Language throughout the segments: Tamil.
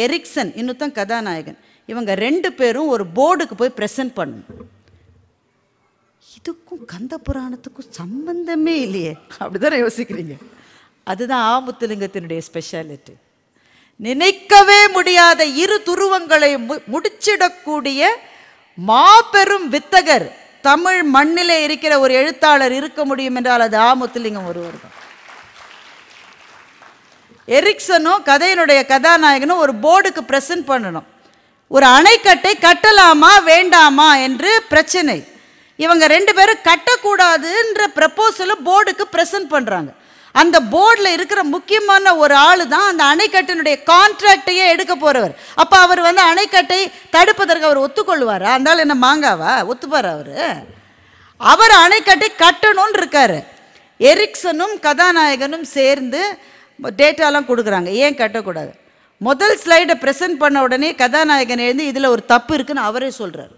எரிக்சன், இன்னொருத்தன் கதாநாயகன். இவங்க 2 பேரும் ஒரு போர்டுக்கு போய் ப்ரெசென்ட் பண்ணணும். இதுக்கும் கந்த புராணத்துக்கும் சம்பந்தமே இல்லையே, அப்படிதானே யோசிக்கிறீங்க? அதுதான் ஆமுத்துலிங்கத்தினுடைய ஸ்பெஷாலிட்டி. நினைக்கவே முடியாத இரு துருவங்களை முடிச்சிடக்கூடிய மாபெரும் வித்தகர் தமிழ் மண்ணிலே இருக்கிற ஒரு எழுத்தாளர் இருக்க முடியும் என்றால் அது ஆமுத்துலிங்கம் ஒருவர் தான். எரிக்சனும் கதையினுடைய கதாநாயகனும் ஒரு போர்டுக்கு ப்ரெசென்ட் பண்ணணும். ஒரு அணைக்கட்டை கட்டலாமா வேண்டாமா என்று பிரச்சனை. இவங்க 2 பேரும் கட்டக்கூடாதுன்ற ப்ரப்போசலை போர்டுக்கு ப்ரெசென்ட் பண்ணுறாங்க. அந்த போர்டில் இருக்கிற முக்கியமான ஒரு ஆள் தான் அந்த அணைக்கட்டினுடைய கான்ட்ராக்டையே எடுக்க போகிறவர். அப்போ அவர் வந்து அணைக்கட்டை தடுப்பதற்கு அவர் ஒத்துக்கொள்வாரா? அந்தாலும் என்ன மாங்காவா? ஒத்துப்பார் அவர் அணைக்கட்டை கட்டணும்னு இருக்காரு. எரிக்சனும் கதாநாயகனும் சேர்ந்து டேட்டாலாம் கொடுக்குறாங்க, ஏன் கட்டக்கூடாது. முதல் ஸ்லைடை ப்ரெசென்ட் பண்ண உடனே கதாநாயகன் எழுந்து இதில் ஒரு தப்பு இருக்குன்னு அவரே சொல்கிறார்.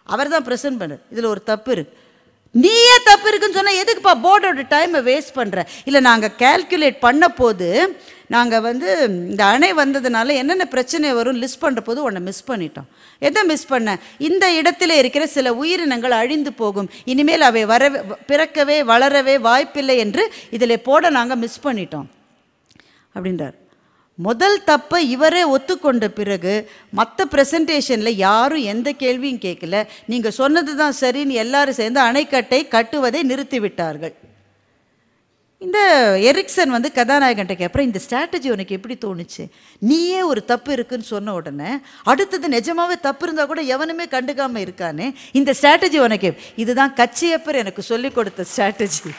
அவர் தான் ப்ரெசென்ட் பண்ணார், இதில் ஒரு தப்பு இருக்குது. நீயே தப்பு இருக்குன்னு சொன்னால் எதுக்குப்பா போர்டோட டைமை வேஸ்ட் பண்ணுற? இல்லை, நாங்கள் கேல்குலேட் பண்ண போது நாங்கள் வந்து இந்த அணை வந்ததுனால என்னென்ன பிரச்சனை வரும் லிஸ்ட் பண்ணுற போது ஒன்றை மிஸ் பண்ணிட்டோம். எதை மிஸ் பண்ண? இந்த இடத்துல இருக்கிற சில உயிரினங்கள் அழிந்து போகும், இனிமேல் அவை பிறக்கவே வளரவே வாய்ப்பில்லை என்று இதில் போட நாங்கள் மிஸ் பண்ணிட்டோம் அப்படின்றார். முதல் தப்பை இவரே ஒத்துக்கொண்ட பிறகு மற்ற ப்ரெசன்டேஷனில் யாரும் எந்த கேள்வியும் கேட்கல. நீங்கள் சொன்னது தான் சரின்னு எல்லாரும் சேர்ந்து அணைக்கட்டை கட்டுவதை நிறுத்திவிட்டார்கள். இந்த எரிக்சன் வந்து கதாநாயகன்ட்ட கேட்குறேன், இந்த ஸ்ட்ராட்டஜி உனக்கு எப்படி தோணுச்சு? நீயே ஒரு தப்பு இருக்குன்னு சொன்ன உடனே அடுத்தது நிஜமாவே தப்பு இருந்தால் கூட எவனுமே கண்டுக்காமல் இருக்கானே, இந்த ஸ்ட்ராட்டஜி உனக்கு? இதுதான் கச்சியப்பர் எனக்கு சொல்லிக் கொடுத்த ஸ்ட்ராட்டஜி.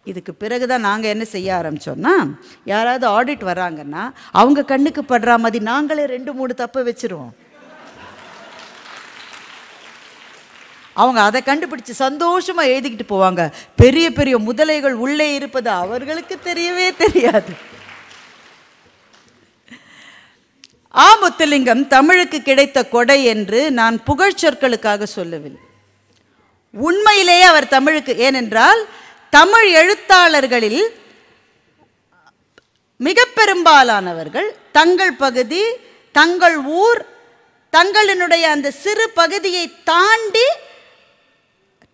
இதுக்கு பிறகு தான் நாங்கள் என்ன செய்ய ஆரம்பித்தோம்னா, யாராவது ஆடிட் வராங்கன்னா அவங்க கண்ணுக்கு படுற மாதிரி நாங்களே 2-3 தப்பை வச்சுருவோம். அவங்க அதை கண்டுபிடிச்சு சந்தோஷமாக எழுதிக்கிட்டு போவாங்க. பெரிய பெரிய முதலைகள் உள்ளே இருப்பது அவர்களுக்கு தெரியவே தெரியாது. ஆமுத்துலிங்கம் தமிழுக்கு கிடைத்த கொடை என்று நான் புகழ்ச்சொற்களுக்காக சொல்லவில்லை. உண்மையிலேயே அவர் தமிழுக்கு, ஏனென்றால் தமிழ் எழுத்தாளர்களில் மிக பெரும்பாலானவர்கள் தங்கள் பகுதி, தங்கள் ஊர், தங்களினுடைய அந்த சிறு பகுதியை தாண்டி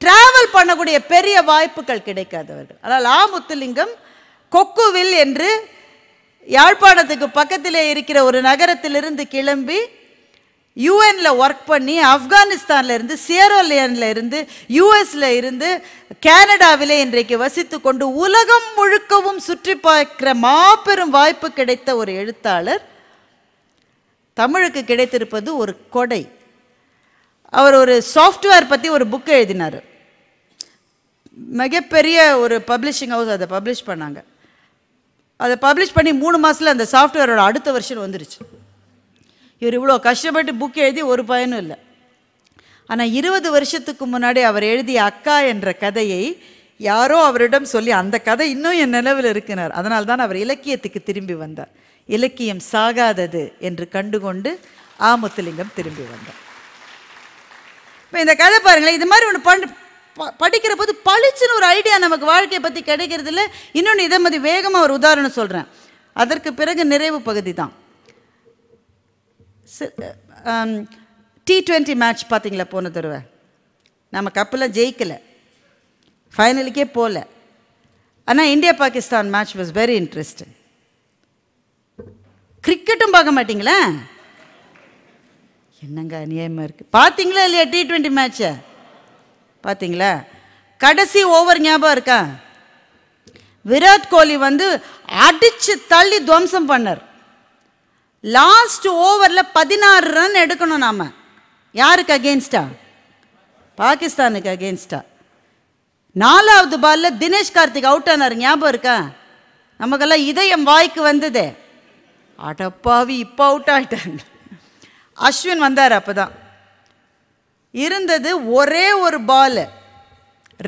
டிராவல் பண்ணக்கூடிய பெரிய வாய்ப்புகள் கிடைக்காதவர்கள். அதனால் ஆமுத்துலிங்கம் கொக்குவில் என்று யாழ்ப்பாணத்துக்கு பக்கத்திலே இருக்கிற ஒரு நகரத்திலிருந்து கிளம்பி யூஎன்ல ஒர்க் பண்ணி ஆப்கானிஸ்தானில் இருந்து, சியரோலியனில் இருந்து, யூஎஸில் இருந்து, கனடாவிலே இன்றைக்கு வசித்து கொண்டு உலகம் முழுக்கவும் சுற்றி பார்க்கிற மாபெரும் வாய்ப்பு கிடைத்த ஒரு எழுத்தாளர். தமிழுக்கு கிடைத்திருப்பது ஒரு கொடை. அவர் ஒரு சாஃப்ட்வேர் பற்றி ஒரு புக் எழுதினார். மிகப்பெரிய ஒரு பப்ளிஷிங் ஹவுஸ் அதை பப்ளிஷ் பண்ணாங்க. அதை பப்ளிஷ் பண்ணி 3 மாதத்தில் அந்த சாஃப்ட்வேரோட அடுத்த வருஷன் வந்துருச்சு. இவர் இவ்வளோ கஷ்டப்பட்டு புக் எழுதி ஒரு பயனும் இல்லை. ஆனால் 20 வருஷத்துக்கு முன்னாடி அவர் எழுதிய அக்கா என்ற கதையை யாரோ அவரிடம் சொல்லி அந்த கதை இன்னும் என் நினைவில் இருக்கிறார். அதனால் தான் அவர் இலக்கியத்துக்கு திரும்பி வந்தார். இலக்கியம் சாகாதது என்று கண்டுகொண்டு ஆமுத்துலிங்கம் திரும்பி வந்தார். இப்போ இந்த கதை பாருங்களேன், இது மாதிரி ஒன்று படிக்கிற போது பளிச்சுன்னு ஒரு ஐடியா நமக்கு வாழ்க்கையை பற்றி கிடைக்கிறது இல்லை. இன்னொன்று இதை மாதிரி வேகமாக ஒரு உதாரணம் சொல்கிறேன், அதற்கு பிறகு நிறைவு பகுதி தான். T20 மேட்ச் பார்த்தீங்களா? போன தடவை நம்ம கப்பெல்லாம் ஜெயிக்கலை, ஃபைனலுக்கே போகல. ஆனால் India Pakistan match was very interesting. கிரிக்கெட்டும் பார்க்க மாட்டிங்களா? என்னங்க அநியாயமாக இருக்குது. பார்த்தீங்களா இல்லையா T20 மேட்சை? பார்த்தீங்களா? கடைசி ஓவர் ஞாபகம் இருக்கா? விராட் கோலி வந்து அடித்து தள்ளி துவம்சம் பண்ணார். லாஸ்ட் ஓவரில் 16 ரன் எடுக்கணும். நாம் யாருக்கு அகெயின்ஸ்டா? பாகிஸ்தானுக்கு அகெயின்ஸ்டா. 4வது பாலில் தினேஷ் கார்த்திக் அவுட் ஆனார், ஞாபகம் இருக்கா? நமக்கெல்லாம் இதயம் வாய்க்கு வந்ததே, அடப்பாவி இப்போ அவுட் ஆகிட்டாங்க. அஸ்வின் வந்தார். அப்போ தான் இருந்தது ஒரே ஒரு பால்,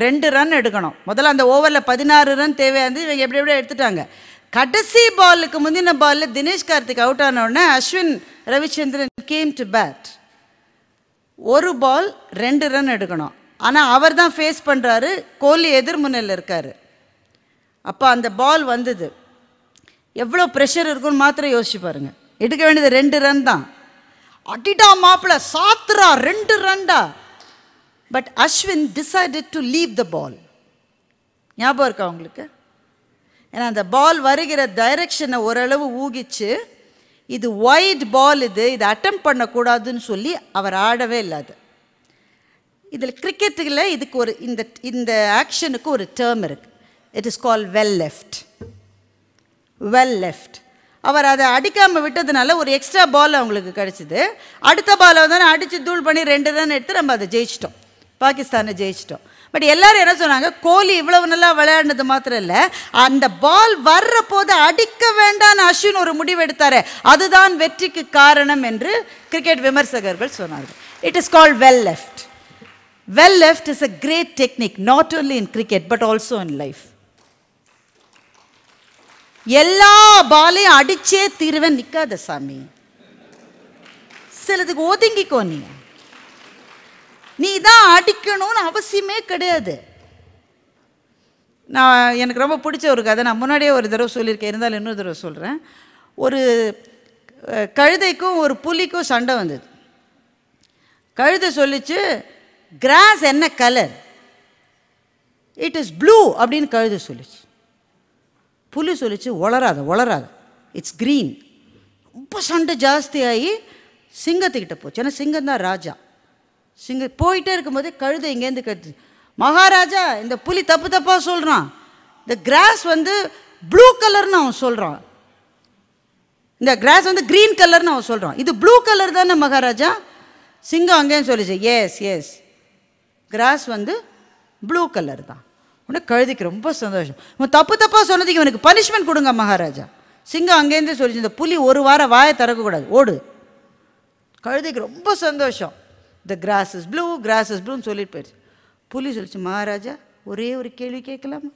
2 ரன் எடுக்கணும். முதல்ல அந்த ஓவரில் 16 ரன் தேவையானது, இவங்க எப்படி எப்படியோ எடுத்துட்டாங்க. கடைசி பாலுக்கு முந்தின பாலில் தினேஷ் கார்த்திக் அவுட் ஆன உடனே Ashwin Ravichandran came to bat. ஒரு பால் 2 ரன் எடுக்கணும். ஆனால் அவர் தான் ஃபேஸ் பண்ணுறாரு, கோலி எதிர்முனையில் இருக்கார். அப்போ அந்த பால் வந்தது. எவ்வளோ ப்ரெஷர் இருக்குன்னு மாத்திரம் யோசிச்சு பாருங்க. எடுக்க வேண்டியது 2 ரன் தான். அடிடா மாப்பிள்ள சாத்துறா 2 ரன்டா. But Ashwin decided to leave the ball. ஞாபகம் இருக்கா உங்களுக்கு? ஏன்னா அந்த பால் வருகிற டைரக்ஷனை ஓரளவு ஊகிச்சு இது ஒயிட் பால், இதை அட்டெம்ப்ட் பண்ணக்கூடாதுன்னு சொல்லி அவர் ஆடவே இல்லாது. இதில் கிரிக்கெட்டில் இதுக்கு ஒரு இந்த ஆக்ஷனுக்கு ஒரு டேர்ம் இருக்குது. It is call well left. Well left. அவர் அதை அடிக்காமல் விட்டதுனால ஒரு எக்ஸ்ட்ரா பால் அவங்களுக்கு கிடச்சிது. அடுத்த பாலை வந்து அடித்து தூள் பண்ணி 2 ரன் எடுத்து நம்ம அதை ஜெயிச்சிட்டோம், பாகிஸ்தானை ஜெயிச்சிட்டோம். பட் எல்லாரும் என்ன சொன்னாங்க, கோலி இவ்வளவு நல்லா விளையாடினது மாத்திரம் இல்லை, அந்த பால் வர்ற போது அடிக்க வேண்டான்னு அஸ்வின் ஒரு முடிவு எடுத்தாரு, அதுதான் வெற்றிக்கு காரணம் என்று கிரிக்கெட் விமர்சகர்கள் சொன்னார்கள். It is called well left. Well left is a great technique not only in cricket but also in life. எல்லா பாலையும் அடிச்சே தீர்வேன் நிக்காத சாமி, சிலதுக்கு ஒதுங்கிக்கோ. நீ தான் அடிக்கணும்னு அவசியமே கிடையாது. எனக்கு ரொம்ப பிடிச்ச ஒரு கதை, நான் முன்னாடியே ஒரு தடவை சொல்லியிருக்கேன், இருந்தாலும் இன்னொரு தடவை சொல்கிறேன். ஒரு கழுதைக்கும் ஒரு புலிக்கும் சண்டை வந்தது. கழுதை சொல்லிச்சு, கிராஸ் என்ன கலர்? இட் இஸ் ப்ளூ அப்படின்னு கழுதை சொல்லிச்சு. புலி சொல்லிச்சு, வளராத இட்ஸ் க்ரீன். ரொம்ப சண்டை ஜாஸ்தியாகி சிங்கத்துக்கிட்ட போச்சு. ஏன்னா சிங்கம் தான் ராஜா. சிங்கம் போயிட்டே இருக்கும்போதே கழுதை இங்கேருந்து கட்டு, மகாராஜா இந்த புலி தப்பாக சொல்கிறான், இந்த கிராஸ் வந்து ப்ளூ கலர்னு அவன் சொல்கிறான், இந்த கிராஸ் வந்து க்ரீன் கலர்னு அவன் சொல்கிறான், இது ப்ளூ கலர் தானே மகாராஜா? சிங்கம் அங்கேன்னு சொல்லிச்சு, எஸ் கிராஸ் வந்து ப்ளூ கலர் தான். உடனே கழுதைக்கு ரொம்ப சந்தோஷம், இவன் தப்பாக சொன்னதுக்கு இவனுக்கு பனிஷ்மெண்ட் கொடுங்க மகாராஜா. சிங்கம் அங்கேருந்து சொல்லிச்சு, இந்த புலி ஒரு வாரம் வாயை திறக்கக்கூடாது, ஓடு. கழுதைக்கு ரொம்ப சந்தோஷம், த கிராஸ் இஸ் ப்ளூன்னு சொல்லிட்டு போயிடுச்சு. புலி சொல்லிச்சு, மகாராஜா ஒரே ஒரு கேள்வி கேட்கலாமா?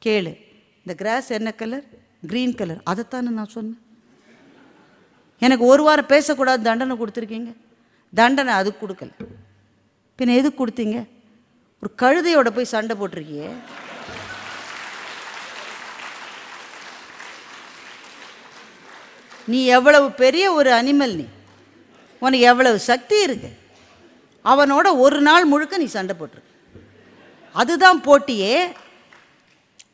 கேளு. இந்த கிராஸ் என்ன கலர்? Green colour. அதைத்தானே நான் சொன்னேன். எனக்கு ஒரு வாரம் பேசக்கூடாது தண்டனை கொடுத்துருக்கீங்க. தண்டனை அதுக்கு கொடுக்கல, பின்ன எதுக்கு கொடுத்தீங்க? ஒரு கழுதையோட போய் சண்டை போட்டிருக்கியே. நீ எவ்வளவு பெரிய ஒரு அனிமல், நீ உனக்கு எவ்வளவு சக்தி இருக்கு, அவனோட ஒரு நாள் முழுக்க நீ சண்டை போட்டிருக்க. அதுதான் போட்டியே.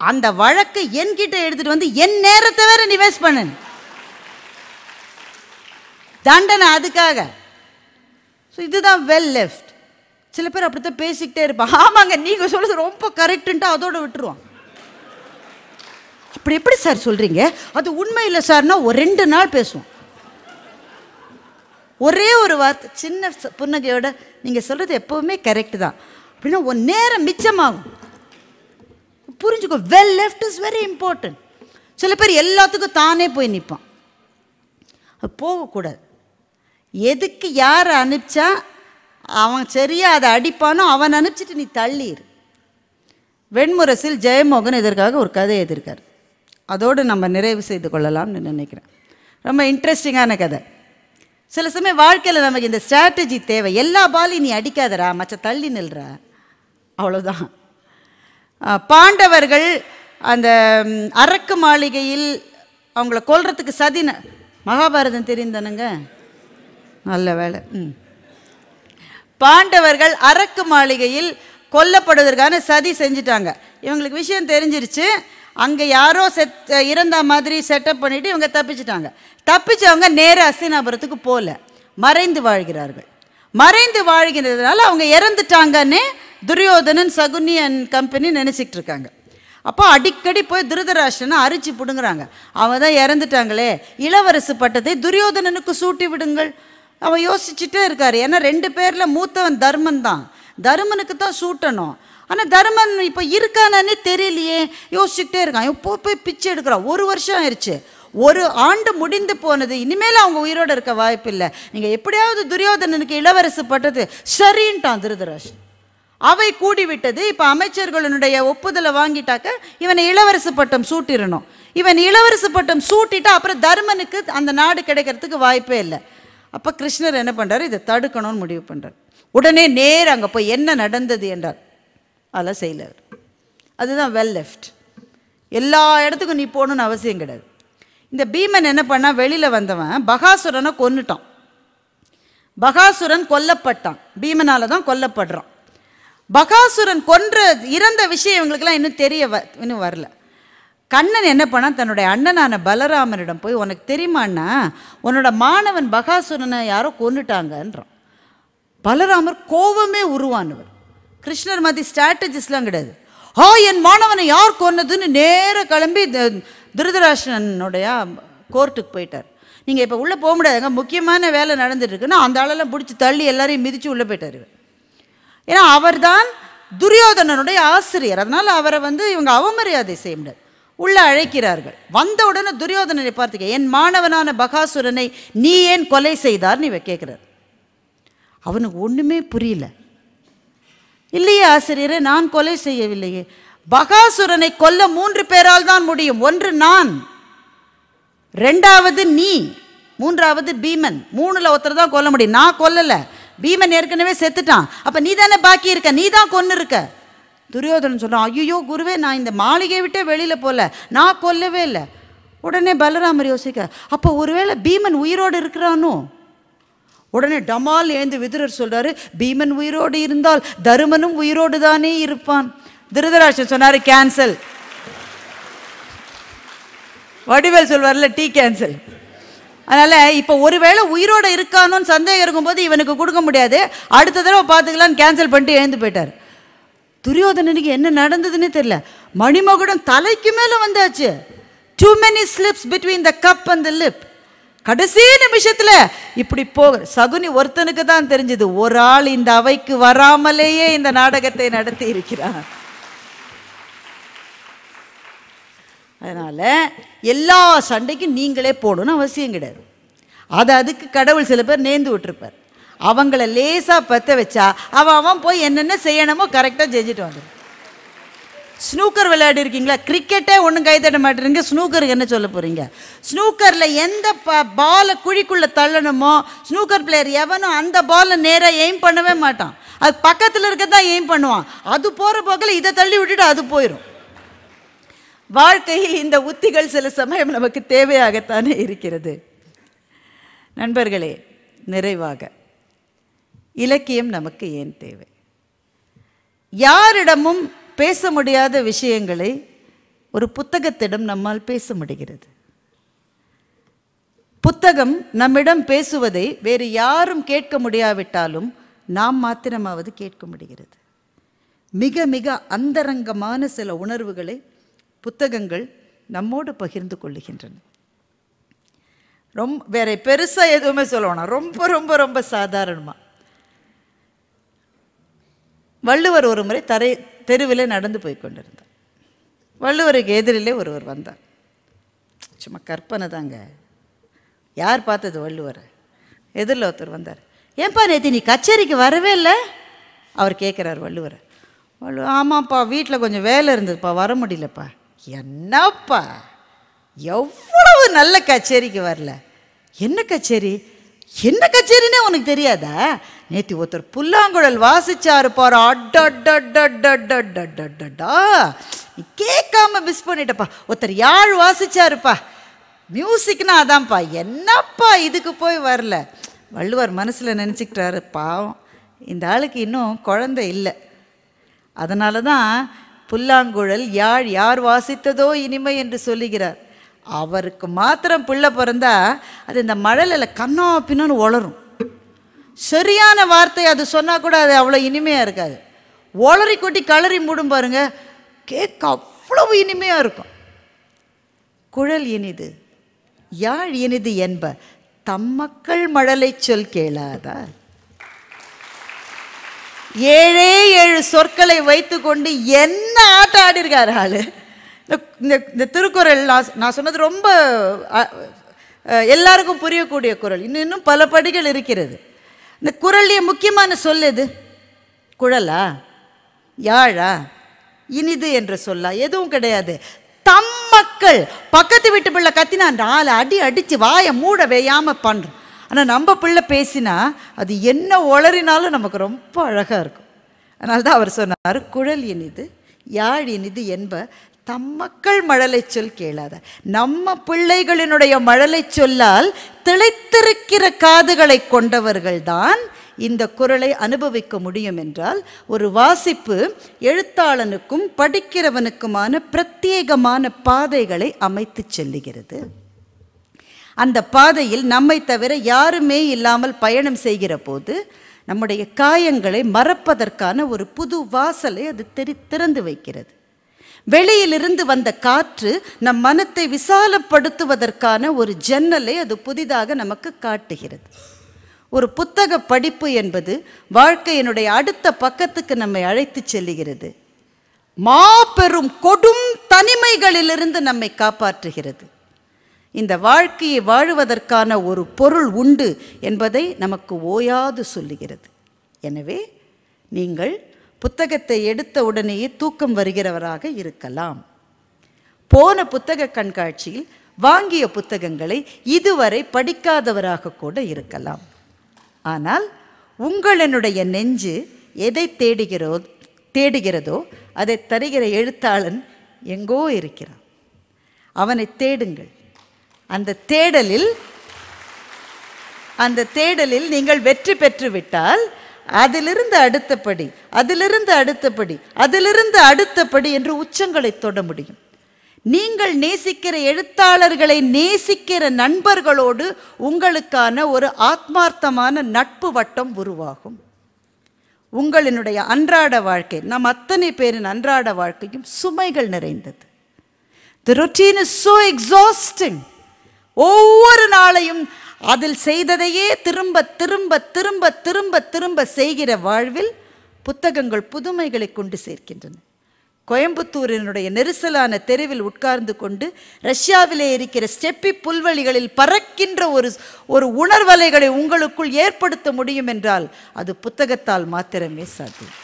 அந்த வழக்கை என்கிட்ட எடுத்துட்டு வந்து என் நேரத்தை வேற நீ வேஸ்ட் பண்ண. தண்டனை அதுக்காக. ஸோ இதுதான் வெல் லெஃப்ட். சில பேர் அப்படித்தான் பேசிக்கிட்டே இருப்பான். ஆமாங்க நீங்கள் சொல்றது ரொம்ப கரெக்டுன்ட்டு அதோட விட்டுருவான். அப்படி எப்படி சார் சொல்றீங்க? அது உண்மை இல்லை சார்னா ஒரு 2 நாள் பேசுவோம். ஒரே ஒரு வார்த்தை சின்ன புன்னகையோட நீங்கள் சொல்கிறது எப்போவுமே கரெக்டு தான் அப்படின்னா ஒரு நேரம் மிச்சமாகும். புரிஞ்சுக்கோ, well left is very important. சில பேர் எல்லாத்துக்கும் தானே போய் நிற்பான். அது போகக்கூடாது. எதுக்கு யார் அனுப்பிச்சா அவன் சரியா அதை அடிப்பானோ அவன் அனுப்பிச்சிட்டு நீ தள்ளிடு. வெண்முரசில் ஜெயமோகன் இதற்காக ஒரு கதை எழுதியிருக்கார். அதோடு நம்ம நிறைவு செய்து கொள்ளலாம்னு நினைக்கிறேன். ரொம்ப இன்ட்ரெஸ்டிங்கான கதை. சில சமயம் வாழ்க்கையில் நமக்கு இந்த ஸ்ட்ராட்டஜி தேவை. எல்லா பாலையும் நீ அடிக்காதரா, மற்ற தள்ளி நில்றா, அவ்வளோதான். பாண்டவர்கள் அந்த அரக்கு மாளிகையில் அவங்கள கொல்றதுக்கு சதின மகாபாரதம் தெரிந்தானுங்க, நல்ல வேலை. பாண்டவர்கள் அரக்கு மாளிகையில் கொல்லப்படுவதற்கான சதி செஞ்சிட்டாங்க. இவங்களுக்கு விஷயம் தெரிஞ்சிருச்சு. அங்கே யாரோ இறந்த மாதிரி செட்டப் பண்ணிவிட்டு இவங்க தப்பிச்சிட்டாங்க. தப்பிச்சவங்க நேர அஸ்தினாபுரத்துக்கு போகல, மறைந்து வாழ்கிறார்கள். மறைந்து வாழ்கிறதுனால அவங்க இறந்துட்டாங்கன்னு துரியோதனன் சகுனி அண்ட் கம்பெனி நினச்சிக்கிட்டு இருக்காங்க. அப்போ அடிக்கடி போய் திருதராஷ்டிரனை அரிச்சு பிடுங்குறாங்க. அவன் தான் இறந்துட்டாங்களே, இளவரசு பட்டத்தை துரியோதனனுக்கு சூட்டி விடுங்கள். அவன் யோசிச்சுட்டே இருக்காரு. ஏன்னா 2 பேரில் மூத்தவன் தர்மன் தான், தர்மனுக்கு தான் சூட்டணும். ஆனால் தர்மன் இப்போ இருக்கானே தெரியலையே, யோசிச்சுக்கிட்டே இருக்கான். இப்போ போய் பிச்சை எடுக்கிறான். 1 வருஷம் ஆயிடுச்சு, 1 ஆண்டு முடிந்து போனது. இனிமேல் அவங்க உயிரோடு இருக்க வாய்ப்பு இல்லை. நீங்கள் எப்படியாவது துரியோதனனுக்கு இளவரசு பட்டது சரின்ட்டான் திருதராஷ்டிரன். அவை கூடிவிட்டது. இப்போ அமைச்சர்களுடைய ஒப்புதலை வாங்கிட்டாக்க இவனை இளவரசு பட்டம் சூட்டிடணும். இவன் இளவரசு பட்டம் சூட்டிட்டா அப்புறம் தர்மனுக்கு அந்த நாடு கிடைக்கிறதுக்கு வாய்ப்பே இல்லை. அப்போ கிருஷ்ணர் என்ன பண்ணுறாரு, இதை தடுக்கணும்னு முடிவு பண்ணுறார். உடனே நேர் அங்கே போய் என்ன நடந்தது என்றார். அதெல்லாம் செய்யல. அதுதான் வெல் லெஃப்ட். எல்லா இடத்துக்கும் நீ போகணுன்னு அவசியம் கிடையாது. இந்த பீமன் என்ன பண்ணா, வெளியில் வந்தவன் பகாசுரனை கொன்னுட்டான். பகாசுரன் கொல்லப்பட்டான். பீமனால தான் கொல்லப்படுறான். பகாசுரன் இறந்த விஷயம் இவங்களுக்கெல்லாம் இன்னும் வரல. கண்ணன் என்ன பண்ணான், தன்னுடைய அண்ணனான பலராமனிடம் போய், உனக்கு தெரியுமாண்ணா, உன்னோட மாணவன் பகாசுரனை யாரோ கொன்னுட்டாங்கன்றான். பலராமர் கோபமே உருவானவர். கிருஷ்ணர் மாதிரி ஸ்ட்ராட்டஜிஸ்லாம் கிடையாது. என் மாணவனை யார் கொன்னதுன்னு நேர கிளம்பி திருதராஷ்டிரனுடைய கோர்ட்டுக்கு போயிட்டார். நீங்கள் இப்போ உள்ளே போக முடியாதுங்க, முக்கியமான வேலை நடந்துட்டுருக்குன்னா அந்த ஆளெல்லாம் பிடிச்சி தள்ளி எல்லாரையும் மிதித்து உள்ளே போயிட்டார். ஏன்னா அவர் தான் துரியோதனனுடைய ஆசிரியர். அதனால் அவரை இவங்க அவமரியாதை செய்ய முடியாது. உள்ளே அழைக்கிறார்கள். வந்த உடனே துரியோதனனை பார்த்துக்க, என் மாணவனான பகாசுரனை நீ ஏன் கொலை செய்தார்னு இவ கேட்குறார். அவனுக்கு ஒன்றுமே புரியல. இல்லையே ஆசிரியரே, நான் கொலை செய்யவில்லையே. பகாசுரனை கொல்ல 3 பேரால் தான் முடியும். ஒன்று நான், 2வது நீ, 3வது பீமன். 3ல் ஒருத்தர் தான் கொல்ல முடியும். நான் கொல்லலை, பீமன் ஏற்கனவே செத்துட்டான். அப்போ நீ தானே பாக்கி இருக்க, நீ தான் கொன்று இருக்க. துரியோதனன் சொல்கிறான், ஐயோ குருவே, நான் இந்த மாளிகையை விட்டே வெளியில் போகல, நான் கொல்லவே இல்லை. உடனே பலராமர் யோசிக்க, அப்போ ஒருவேளை பீமன் உயிரோடு இருக்கிறானோ? உடனே டமால் எழுந்து விதுரர் சொல்கிறாரு, பீமன் உயிரோடு இருந்தால் தருமனும் உயிரோடு தானே இருப்பான். திருதராஷ்டிரன் சொன்னார், கேன்சல். வடிவேல் சொல்வார்ல, டீ கேன்சல். அதனால் இப்போ ஒருவேளை உயிரோடு இருக்கானோன்னு சந்தேகம் இருக்கும்போது இவனுக்கு கொடுக்க முடியாது, அடுத்த தடவை பார்த்துக்கலான்னு கேன்சல் பண்ணிட்டு எழுந்து போயிட்டார். துரியோதனனுக்கு என்ன நடந்ததுன்னு தெரியல. மணிமகுடம் தலைக்கு மேலே வந்தாச்சு. Too many slips between the cup and the lip. கடைசி நிமிஷத்தில் இப்படி சகுனி ஒருத்தனுக்கு தான் தெரிஞ்சது, ஒரு ஆள் இந்த அவைக்கு வராமலேயே இந்த நாடகத்தை நடத்தி இருக்கிறான். அதனால் எல்லா சண்டைக்கும் நீங்களே போடணும்னு அவசியம் கிடையாது. அதுக்கு கடவுள் சில பேர் நேர்ந்து விட்டுருப்பார். அவங்கள லேசாக பற்ற வச்சா அவன் போய் என்னென்ன செய்யணுமோ கரெக்டாக செஞ்சுட்டு வந்துடும். ஸ்னூக்கர் விளையாடி இருக்கீங்களா? கிரிக்கெட்டே ஒன்றும் கை தட்ட மாட்டேறீங்க, ஸ்னூக்கருக்கு என்ன சொல்ல போகிறீங்க? ஸ்னூக்கரில் எந்த பாலை குழிக்குள்ளே தள்ளணுமோ, ஸ்னூக்கர் பிளேயர் எவனும் அந்த பாலை நேராக எய்ம் பண்ணவே மாட்டான். அது பக்கத்தில் இருக்க தான் எய்ம் பண்ணுவான். அது போகிற போக்கில் இதை தள்ளி விட்டுட்டு அது போயிடும். வாழ்க்கையில் இந்த உத்திகள் சில சமயம் நமக்கு தேவையாகத்தானே இருக்கிறது. நண்பர்களே, நிறைவாக இலக்கியம் நமக்கு ஏன் தேவை? யாரிடமும் பேச முடியாத விஷயங்களை ஒரு புத்தகத்திடம் நம்மால் பேச முடிகிறது. புத்தகம் நம்மிடம் பேசுவதை வேறு யாரும் கேட்க முடியாவிட்டாலும் நாம் மாத்திரமாவது கேட்க முடிகிறது. மிக மிக அந்தரங்கமான சில உணர்வுகளை புத்தகங்கள் நம்மோடு பகிர்ந்து கொள்ளுகின்றன. வேற பெருசாக எதுவுமே சொல்லணும், ரொம்ப ரொம்ப ரொம்ப சாதாரணமாக. வள்ளுவர் ஒரு முறை தெருவில் நடந்து போய் கொண்டிருந்தார். வள்ளுவருக்கு எதிரிலே ஒருவர் வந்தார். சும்மா கற்பனை தாங்க, யார் பார்த்தது வள்ளுவரை? எதிரில் ஒருத்தர் வந்தார். ஏன்பா நேற்று நீ கச்சேரிக்கு வரவே இல்லை? அவர் கேட்குறார் வள்ளுவரை. ஆமாப்பா, வீட்டில் கொஞ்சம் வேலை இருந்ததுப்பா, வர முடியலப்பா. என்னப்பா, எவ்வளவு நல்ல கச்சேரிக்கு வரல? என்ன கச்சேரி? என்ன கச்சேரின்னே உனக்கு தெரியாதா? நேற்று ஒருத்தர் புல்லாங்குழல் வாசிச்சாரு பாரு, அட்டா, நீ கேட்காம மிஸ் பண்ணிட்டப்பா. ஒருத்தர் யாழ் வாசிச்சாருப்பா, மியூசிக்னா அதான்ப்பா. என்னப்பா இதுக்கு போய் வரல? வள்ளுவர் மனசில் நினச்சிக்கிட்டாரு, பாவம் இந்த ஆளுக்கு இன்னும் குழந்தை இல்லை, அதனால தான் புல்லாங்குழல் யாழ் யார் வாசித்ததோ இனிமை என்று சொல்லுகிறார். அவருக்கு மாத்திரம் பிள்ளை பிறந்தா அது இந்த மழலையில் கண்ணா பின்னு வளரும். சரியான வார்த்தை அது சொன்னால் கூட அது அவ்வளோ இனிமையாக இருக்காது. ஒளரி கொட்டி கலரி மூடும் பாருங்க, கேட்க அவ்வளவு இனிமையாக இருக்கும். குழல் இனிது யாழ் இனிது என்ப தம்மக்கள் மழலை சொல் கேளாதா? 7 சொற்களை வைத்து கொண்டு என்ன ஆட்டம் ஆடிருக்காரு ஆளு. இந்த திருக்குறள் நான் சொன்னது ரொம்ப எல்லாருக்கும் புரியக்கூடிய குறள். இன்னும் பல படிகள் இருக்கிறது. இந்த குறள்லேயே முக்கியமான சொல் எது? குழலா, யாழா, இனிது என்ற சொல்லா? எதுவும் கிடையாது. தம் மக்கள். பக்கத்து வீட்டு பிள்ளை கத்தினா 4 அடி அடித்து வாயை மூட வேயாமல் பண்ணுறோம். ஆனால் நம்ம பிள்ளை பேசினா அது என்ன உளறினாலும் நமக்கு ரொம்ப அழகாக இருக்கும். அதனால தான் அவர் சொன்னார், குழல் இனிது யாழ் இனிது என்ப தம்மக்கள் மழலை சொல் கேளாத. நம்ம பிள்ளைகளினுடைய மழலை சொல்லால் திளைத்திருக்கிற காதுகளை கொண்டவர்கள்தான் இந்த குரலை அனுபவிக்க முடியும் என்றால், ஒரு வாசிப்பு எழுத்தாளனுக்கும் படிக்கிறவனுக்குமான பிரத்யேகமான பாதைகளை அமைத்து செல்லுகிறது. அந்த பாதையில் நம்மை தவிர யாருமே இல்லாமல் பயணம் செய்கிற போது நம்முடைய காயங்களை மறப்பதற்கான ஒரு புது வாசலை அது திறந்து வைக்கிறது. வெளியிலிருந்து வந்த காற்று நம் மனத்தை விசாலப்படுத்துவதற்கான ஒரு ஜன்னலை அது புதிதாக நமக்கு காட்டுகிறது. ஒரு புத்தக படிப்பு என்பது வாழ்க்கையினுடைய அடுத்த பக்கத்துக்கு நம்மை அழைத்து செல்லுகிறது. மாபெரும் கொடும் தனிமைகளிலிருந்து நம்மை காப்பாற்றுகிறது. இந்த வாழ்க்கையை வாழுவதற்கான ஒரு பொருள் உண்டு என்பதை நமக்கு ஓயாது சொல்லுகிறது. எனவே நீங்கள் புத்தகத்தை எடுத்த உடனேயே தூக்கம் வருகிறவராக இருக்கலாம். போன புத்தக கண்காட்சியில் வாங்கிய புத்தகங்களை இதுவரை படிக்காதவராக கூட இருக்கலாம். ஆனால் உங்களுடைய நெஞ்சு எதை தேடுகிறதோ அதை தருகிற எழுத்தாளன் எங்கோ இருக்கிறான். அவனை தேடுங்கள். அந்த தேடலில் நீங்கள் வெற்றி பெற்று விட்டால் அதிலிருந்து அடுத்தபடி, அதிலிருந்து அடுத்தபடி, அதிலிருந்து அடுத்தபடி என்று உச்சங்களை தொட முடியும். நீங்கள் நேசிக்கிற எழுத்தாளர்களை நேசிக்கிற நண்பர்களோடு உங்களுக்கான ஒரு ஆத்மார்த்தமான நட்பு வட்டம் உருவாகும். உங்களினுடைய அன்றாட வாழ்க்கை, நம் அத்தனை பேரின் அன்றாட வாழ்க்கையும் சுமைகள் நிறைந்தது. The routine is so exhausting. ஒவ்வொரு நாளையும் அதில் செய்ததையே திரும்ப திரும்ப திரும்ப திரும்ப திரும்ப செய்கிற வாழ்வில் புத்தகங்கள் புதுமைகளை கொண்டு சேர்க்கின்றன. கோயம்புத்தூரினுடைய நெரிசலான தெருவில் உட்கார்ந்து கொண்டு ரஷ்யாவிலே இருக்கிற ஸ்டெப்பி புல்வெளிகளில் பறக்கின்ற ஒரு உணர்வலைகளை உங்களுக்குள் ஏற்படுத்த முடியும் என்றால் அது புத்தகத்தால் மாத்திரமே சாத்தியம்.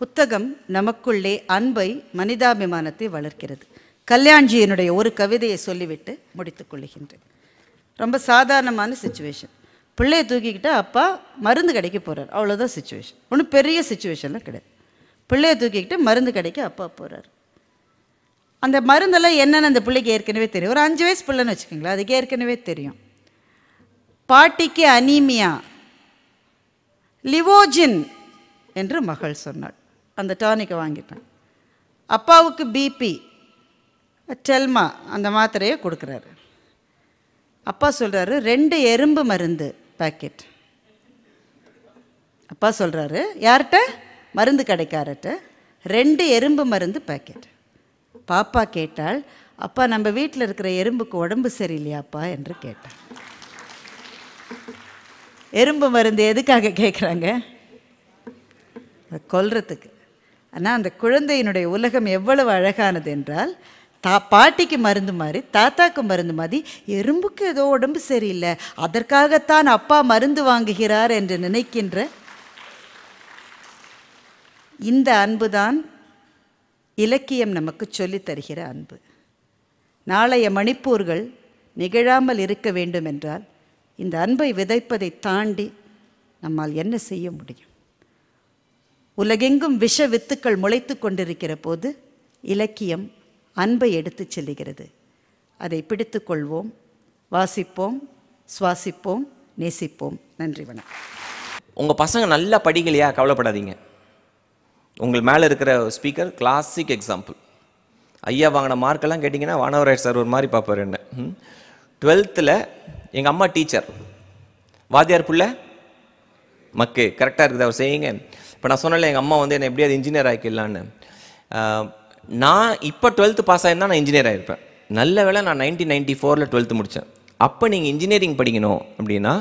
புத்தகம் நமக்குள்ளே அன்பை, மனிதாபிமானத்தை வளர்க்கிறது. கல்யாண்ஜியினுடைய ஒரு கவிதையை சொல்லிவிட்டு முடித்துக் கொள்ளுகின்றேன். ரொம்ப சாதாரணமான சிச்சுவேஷன். பிள்ளையை தூக்கிக்கிட்டு அப்பா மருந்து கடைக்கு போகிறார், அவ்வளோதான் சிச்சுவேஷன். ஒன்றும் பெரிய சிச்சுவேஷன்லாம் கிடையாது. பிள்ளையை தூக்கிக்கிட்டு மருந்து கடைக்கு அப்பா போகிறார். அந்த மருந்தெல்லாம் என்னென்னு அந்த பிள்ளைக்கு ஏற்கனவே தெரியும். ஒரு 5 வயசு பிள்ளைன்னு வச்சுக்கோங்களேன், அதுக்கு ஏற்கனவே தெரியும். பாட்டிக்கு அனீமியா, லிவோஜின் என்று மகள் சொன்னாள். அந்த டானிக்கை வாங்கிட்டான். அப்பாவுக்கு பிபி, டெல்மா அந்த மாத்திரையை கொடுக்குறாரு. அப்பா சொல்கிறாரு 2 எறும்பு மருந்து பேக்கெட். அப்பா சொல்கிறாரு யார்கிட்ட? மருந்து கடைக்காரர்கிட்ட 2 எறும்பு மருந்து பேக்கெட். பாப்பா கேட்டாள், அப்பா நம்ம வீட்டில் இருக்கிற எறும்புக்கு உடம்பு சரியில்லையாப்பா என்று கேட்டாள். எறும்பு மருந்து எதுக்காக கேட்குறாங்க? கொல்றதுக்கு. ஆனால் அந்த குழந்தையினுடைய உலகம் எவ்வளவு அழகானது என்றால், பாட்டிக்கு மருந்து மாதிரி, தாத்தாக்கு மருந்து மாதிரி, எறும்புக்கு ஏதோ உடம்பு சரியில்லை, அதற்காகத்தான் அப்பா மருந்து வாங்குகிறார் என்று நினைக்கின்ற இந்த அன்புதான் இலக்கியம் நமக்கு சொல்லித் தருகிற அன்பு. நாளைய மணிப்பூர்கள் நிகழாமல் இருக்க வேண்டும் என்றால் இந்த அன்பை விதைப்பதை தாண்டி நம்மால் என்ன செய்ய முடியும்? உலகெங்கும் விஷ வித்துக்கள் முளைத்து கொண்டிருக்கிற போது இலக்கியம் அன்பை எடுத்து செல்லுகிறது. அதை பிடித்து கொள்வோம், வாசிப்போம், சுவாசிப்போம், நேசிப்போம். நன்றி, வணக்கம். உங்கள் பசங்க நல்லா படிக்கலையா? கவலைப்படாதீங்க. உங்கள் மேலே இருக்கிற ஸ்பீக்கர் கிளாசிக் எக்ஸாம்பிள். ஐயா வாங்கின மார்க்கெல்லாம் கேட்டிங்கன்னா வானவராஜ் சார் ஒரு மாதிரி பார்ப்பார் என்ன. 12th எங்கள் அம்மா டீச்சர், வாத்தியார் புள்ள மக்கு கரெக்டாக இருக்குது அவர் செய்யுங்க. இப்போ நான் சொன்னல எங்கள் அம்மா வந்து என்னை எப்படியாவது இன்ஜினியர் ஆக்கிடலான்னு. நான் இப்போ 12th பாஸ் ஆகிருந்தால் நான் இன்ஜினியர் ஆகிருப்பேன். நல்ல வேளை நான் 1994 12th முடித்தேன். அப்போ நீங்கள் இன்ஜினியரிங் படிக்கணும் அப்படின்னா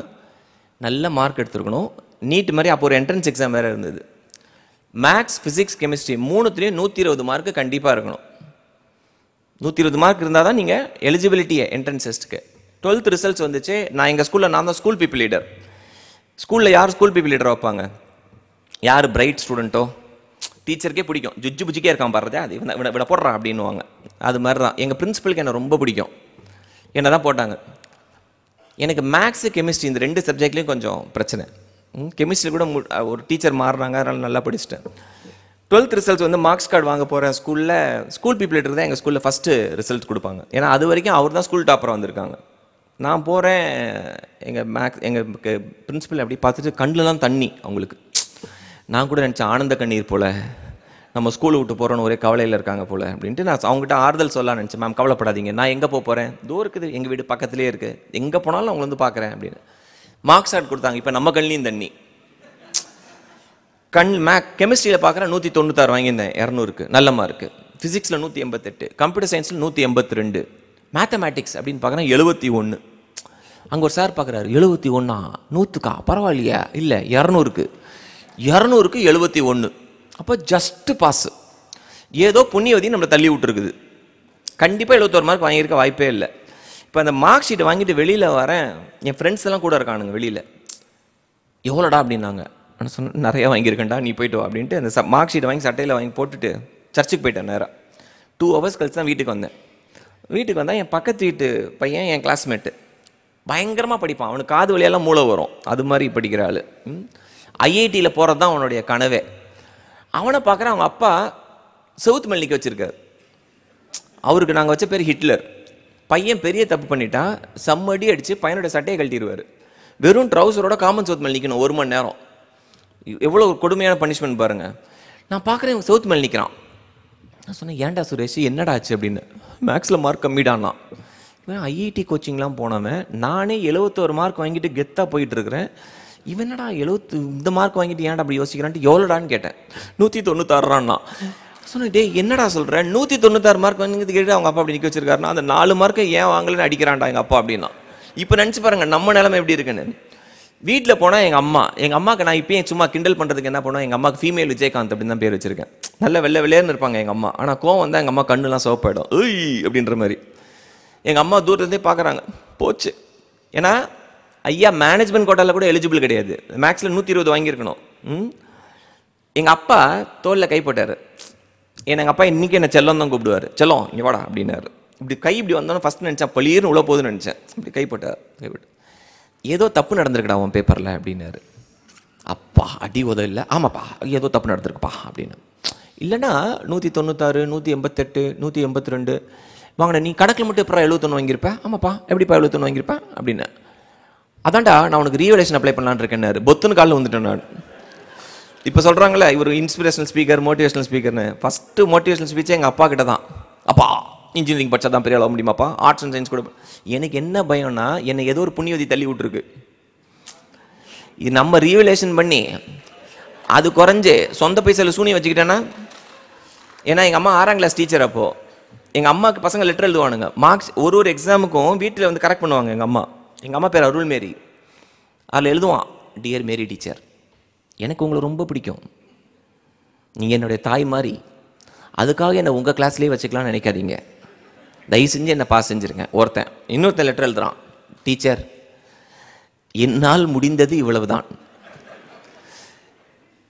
நல்ல மார்க் எடுத்துருக்கணும். நீட் மாதிரி அப்போ ஒரு என்ட்ரன்ஸ் எக்ஸாம் வேறு இருந்தது. மேக்ஸ், ஃபிசிக்ஸ், கெமிஸ்ட்ரி 3த்துலேயும் 120 மார்க்கு கண்டிப்பாக இருக்கணும். 120 மார்க் இருந்தால் தான் நீங்கள் எலிஜிபிலிட்டியை என்ட்ரன்ஸ் டெஸ்ட்டுக்கு. 12th ரிசல்ட்ஸ் வந்துச்சு. நான் எங்கள் ஸ்கூலில் நான் தான் ஸ்கூல் பீப்புள் லீடர். ஸ்கூலில் யார் ஸ்கூல் பீப்புள் லீடர் வைப்பாங்க? யார் பிரைட் ஸ்டூடெண்ட்டோ, டீச்சருக்கே பிடிக்கும், ஜுஜ்ஜு புஜிக்கே இருக்கான் பாடுறதே, அது விட போடுறான் அப்படின்னுவாங்க. அது மாதிரி தான் எங்கள் பிரின்சிபலுக்கு என்னை ரொம்ப பிடிக்கும், என்ன தான் போட்டாங்க. எனக்கு மேக்ஸு, கெமிஸ்ட்ரி இந்த 2 சப்ஜெக்ட்லேயும் கொஞ்சம் பிரச்சனை. கெமிஸ்ட்ரி கூட ஒரு டீச்சர் மாறுறாங்க, அதனால் நல்லா படிச்சிட்டேன். 12th ரிசல்ட்ஸ் வந்து மார்க்ஸ் கார்டு வாங்க போகிறேன் ஸ்கூலில். ஸ்கூல் பீப்புள் தான் எங்கள் ஸ்கூலில் ஃபஸ்ட்டு ரிசல்ட் கொடுப்பாங்க. ஏன்னா அது வரைக்கும் அவர் தான் ஸ்கூல் டாப்பராக வந்திருக்காங்க. நான் போகிறேன், எங்கள் பிரின்சிபல் அப்படி பார்த்துட்டு கண்ணுலாம் தண்ணி அவங்களுக்கு. நான் கூட நினச்சேன் ஆனந்த கண்ணீர் போல், நம்ம ஸ்கூலை விட்டு போகிறோன்னு ஒரே கவலையில் இருக்காங்க போல் அப்படின்ட்டு நான் அவங்ககிட்ட ஆறுதல் சொல்லலாம்னு நினச்சேன். மேம் கவலைப்படாதீங்க, நான் எங்கே போகிறேன், தூரம் இருக்குது, எங்கள் வீடு பக்கத்துலேயே இருக்குது, எங்கே போனாலும் அவங்கள வந்து பார்க்குறேன் அப்படின்னு. மார்க்ஸ் கார்டு கொடுத்தாங்க. இப்போ நம்ம கண்ணிலையும் தண்ணி. கெமிஸ்ட்ரியில் பார்க்குறேன் 196 வாங்கியிருந்தேன் 200க்கு, நல்ல மார்க்கு. ஃபிசிக்ஸில் 188, கம்ப்யூட்டர் சயின்ஸில் 182, மேத்தமேட்டிக்ஸ் அப்படின்னு பார்க்குறேன் 71. அங்கே ஒரு சார் பார்க்குறாரு, 71 100க்கா, பரவாயில்லையா, இல்லை 200க்கு 71. அப்போ ஜஸ்ட்டு பாஸு. ஏதோ புண்ணியவதி நம்மளை தள்ளி விட்டுருக்குது. கண்டிப்பாக 71 மார்க் வாங்கியிருக்க வாய்ப்பே இல்லை. இப்போ அந்த மார்க் ஷீட்டை வாங்கிட்டு வெளியில் வரேன், என் ஃப்ரெண்ட்ஸ் எல்லாம் கூட இருக்கானுங்க வெளியில். எவ்வளோடா அப்படின்னாங்க. நான் சொன்னேன், நிறையா வாங்கியிருக்கேன்டா, நீ போய்ட்டு வா அப்படின்ட்டு அந்த மார்க் ஷீட்டை வாங்கி சட்டையில் வாங்கி போட்டுட்டு சர்ச்சுக்கு போயிட்டேன். நேராக 2 hours கழிச்சு தான் வீட்டுக்கு வந்தேன். வீட்டுக்கு வந்தால் என் பக்கத்து வீட்டு பையன், என் கிளாஸ்மேட்டு, பயங்கரமாக படிப்பான். அவனுக்கு காது வழியெல்லாம் மூளை வரும், அது மாதிரி படிக்கிற ஆள். ஐஐடியில் போகிறது தான் அவனுடைய கனவே. அவனை பார்க்குறேன், அவங்க அப்பா சவுத் மெல்லிக்கு வச்சுருக்காரு. அவருக்கு நாங்கள் வச்ச பேர் ஹிட்லர். பையன் பெரிய தப்பு பண்ணிட்டா செம்மடி அடித்து பையனோட சட்டையை கழட்டிடுவார். வெறும் ட்ரௌசரோட காமன் சவுத் மேல் நிற்கணும் 1 மணி நேரம். எவ்வளோ கொடுமையான பனிஷ்மெண்ட் பாருங்கள். நான் பார்க்குறேன், இவன் சவுத் மேல் நிற்கிறான். நான் சொன்னேன், ஏன்டா சுரேஷ் என்னடா ஆச்சு அப்படின்னு. மேக்ஸில் மார்க் கம்மிடானா. இவன் ஐஐடி கோச்சிங்லாம் போனவன், நானே 71 மார்க் வாங்கிட்டு கெத்தாக போயிட்டுருக்கிறேன். இவன் என்னடா 70 இந்த மார்க் வாங்கிட்டு ஏன்டா அப்படி யோசிக்கிறான்ட்டு எவ்வளோடான்னு கேட்டேன். 196 சொன்னேன். டே என்னடா சொல்கிறேன், 196 மார்க் வாங்கிட்டு கேட்டு அவங்க அப்பா அப்படி நிற்க வச்சிருக்காருன்னா அந்த 4 மார்க்கை ஏன் வாங்கலன்னு அடிக்கிறான்டா எங்கள் அப்பா அப்படின்னா. இப்போ நினச்சி பாருங்கள் நம்ம நிலைமை எப்படி இருக்குன்னு. வீட்டில் போனால் எங்கள் அம்மாவுக்கு நான் இப்போயே சும்மா கிண்டல் பண்ணுறதுக்கு என்ன பண்ணுவேன், எங்கள் அம்மாவுக்கு ஃபீமேல் விஜயகாந்த் அப்படின்னு தான் பேர் வச்சுருக்கேன். நல்ல வெள்ளையர்னு இருப்பாங்க எங்கள் அம்மா. ஆனால் கோவம் வந்தால் எங்கள் அம்மா கண்ணுலாம் சிவப்பாயிடும், ஏய் அப்படின்ற மாதிரி. எங்கள் அம்மா தூரத்துலேருந்தே பார்க்குறாங்க, போச்சு. ஏன்னா ஐயா மேனேஜ்மெண்ட் கோட்டாவில் கூட எலிஜிபிள் கிடையாது. மேக்ஸில் 120 வாங்கியிருக்கணும். எங்கள் அப்பா தோளில் கை போட்டார். எங்கள் அப்பா இன்றைக்கி என்ன செல்லம் தான் கூப்பிடுவார். செல்லம் இங்கே வாடா அப்படின்னாரு. இப்படி கை இப்படி வந்தோன்னு ஃபஸ்ட் நினச்சேன், பளிர்னு உள்ள போகுதுன்னு நினச்சேன். இப்படி கை போட்டார். ஏதோ தப்பு நடந்திருக்குடா உன் பேப்பரில் அப்படின்னாரு. அப்பா அடி உதவி இல்லை. ஆமாப்பா ஏதோ தப்பு நடந்திருக்குப்பா அப்படின்னு. இல்லைன்னா 196, 188, 182 வாங்கின. நீ கணக்கில் மட்டும் எப்போ 71 வாங்கியிருப்பேன். ஆமாப்பா எப்படிப்பா 71 வாங்கியிருப்பேன் அப்படின்னு. அதான்டா நான் உனக்கு ரீவலேஷன் அப்ளை பண்ணலான்னு இருக்கேன்னாரு. பொத்துன்னு காலில் வந்துட்டேன் நான். இப்போ சொல்கிறாங்களே இவர் இன்ஸ்பிரேஷனல் ஸ்பீக்கர், மோட்டிவேஷனல் ஸ்பீக்கர்னு. ஃபஸ்ட்டு மோட்டிவேஷனல் ஸ்பீச்சே எங்கள் அப்பா கிட்ட தான். அப்பா இன்ஜினியரிங் படித்தா தான் பெரிய அளவு முடியுமாப்பா, ஆர்ட்ஸ் அண்ட் சயின்ஸ் கூட. எனக்கு என்ன பயம்னா, என்னை ஏதோ ஒரு புண்ணியவதி தள்ளி விட்டுருக்கு. இது நம்ம ரீவலேஷன் பண்ணி அது குறைஞ்சு சொந்த பைசாவில் சூனியம் வச்சுக்கிட்டேன்னா. ஏன்னா எங்கள் அம்மா 6ஆம் கிளாஸ் டீச்சர். அப்போது எங்கள் அம்மாவுக்கு பசங்க லெட்டர் எழுதுவானுங்க. மார்க்ஸ் ஒரு எக்ஸாமுக்கும் வீட்டில் வந்து கரெக்ட் பண்ணுவாங்க. எங்கள் அம்மா பேர் அருள் மேரி. அதில் எழுதுவான், டியர் மேரி டீச்சர், எனக்கு உங்களை ரொம்ப பிடிக்கும், நீங்கள் என்னுடைய தாய் மாதிரி, அதுக்காக என்னை உங்கள் கிளாஸ்லேயே வச்சுக்கலாம்னு நினைக்காதீங்க, தயவு செஞ்சு என்னை பாஸ் செஞ்சுருங்க. இன்னொருத்தன் லெட்டர் எழுதுறான், டீச்சர் என்னால் முடிந்தது இவ்வளவு தான்.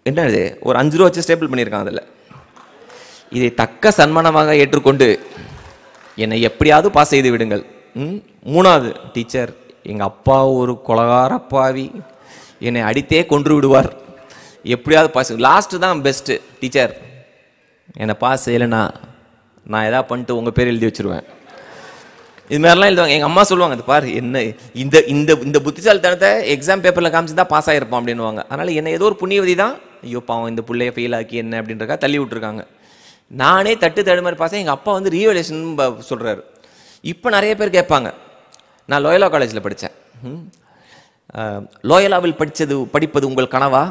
என்ன இது, ஒரு 5 ரூபா வச்சு ஸ்டேபிள் பண்ணியிருக்கான். அதில் இதை தக்க சன்மானமாக ஏற்றுக்கொண்டு என்னை எப்படியாவது பாஸ் செய்து விடுங்கள். 3வது, டீச்சர் எங்கள் அப்பா ஒரு கொலகாரப்பாவி, என்னை அடித்தே கொன்று விடுவார், எப்படியாவது பாஸ். லாஸ்ட்டு தான் பெஸ்ட்டு, டீச்சர் என்னை பாஸ் செய்யலைன்னா நான் எதாவது பண்ணிட்டு உங்கள் பேர் எழுதி வச்சுருவேன். இது மாதிரிலாம் எழுதுவாங்க. எங்கள் அம்மா சொல்லுவாங்க, அது பாரு என்ன இந்த இந்த இந்த புத்திசாலித்தனத்தை எக்ஸாம் பேப்பரில் காமிச்சு தான் பாஸ் ஆகிருப்பான் அப்படின்வாங்க. அதனால் என்னை ஏதோ ஒரு புண்ணியவதி தான், ஐயோ பாவம் இந்த பிள்ளைய ஃபெயில் ஆக்கி என்ன அப்படின்றக்கா தள்ளி விட்டுருக்காங்க. நானே தட்டு மாதிரி பாஸ். எங்கள் அப்பா வந்து ரீவலேஷன் சொல்கிறாரு. இப்போ நிறைய பேர் கேட்பாங்க, நான் லோயலா காலேஜில் படித்தேன். லோயலாவில் படிப்பது உங்கள் கனவா?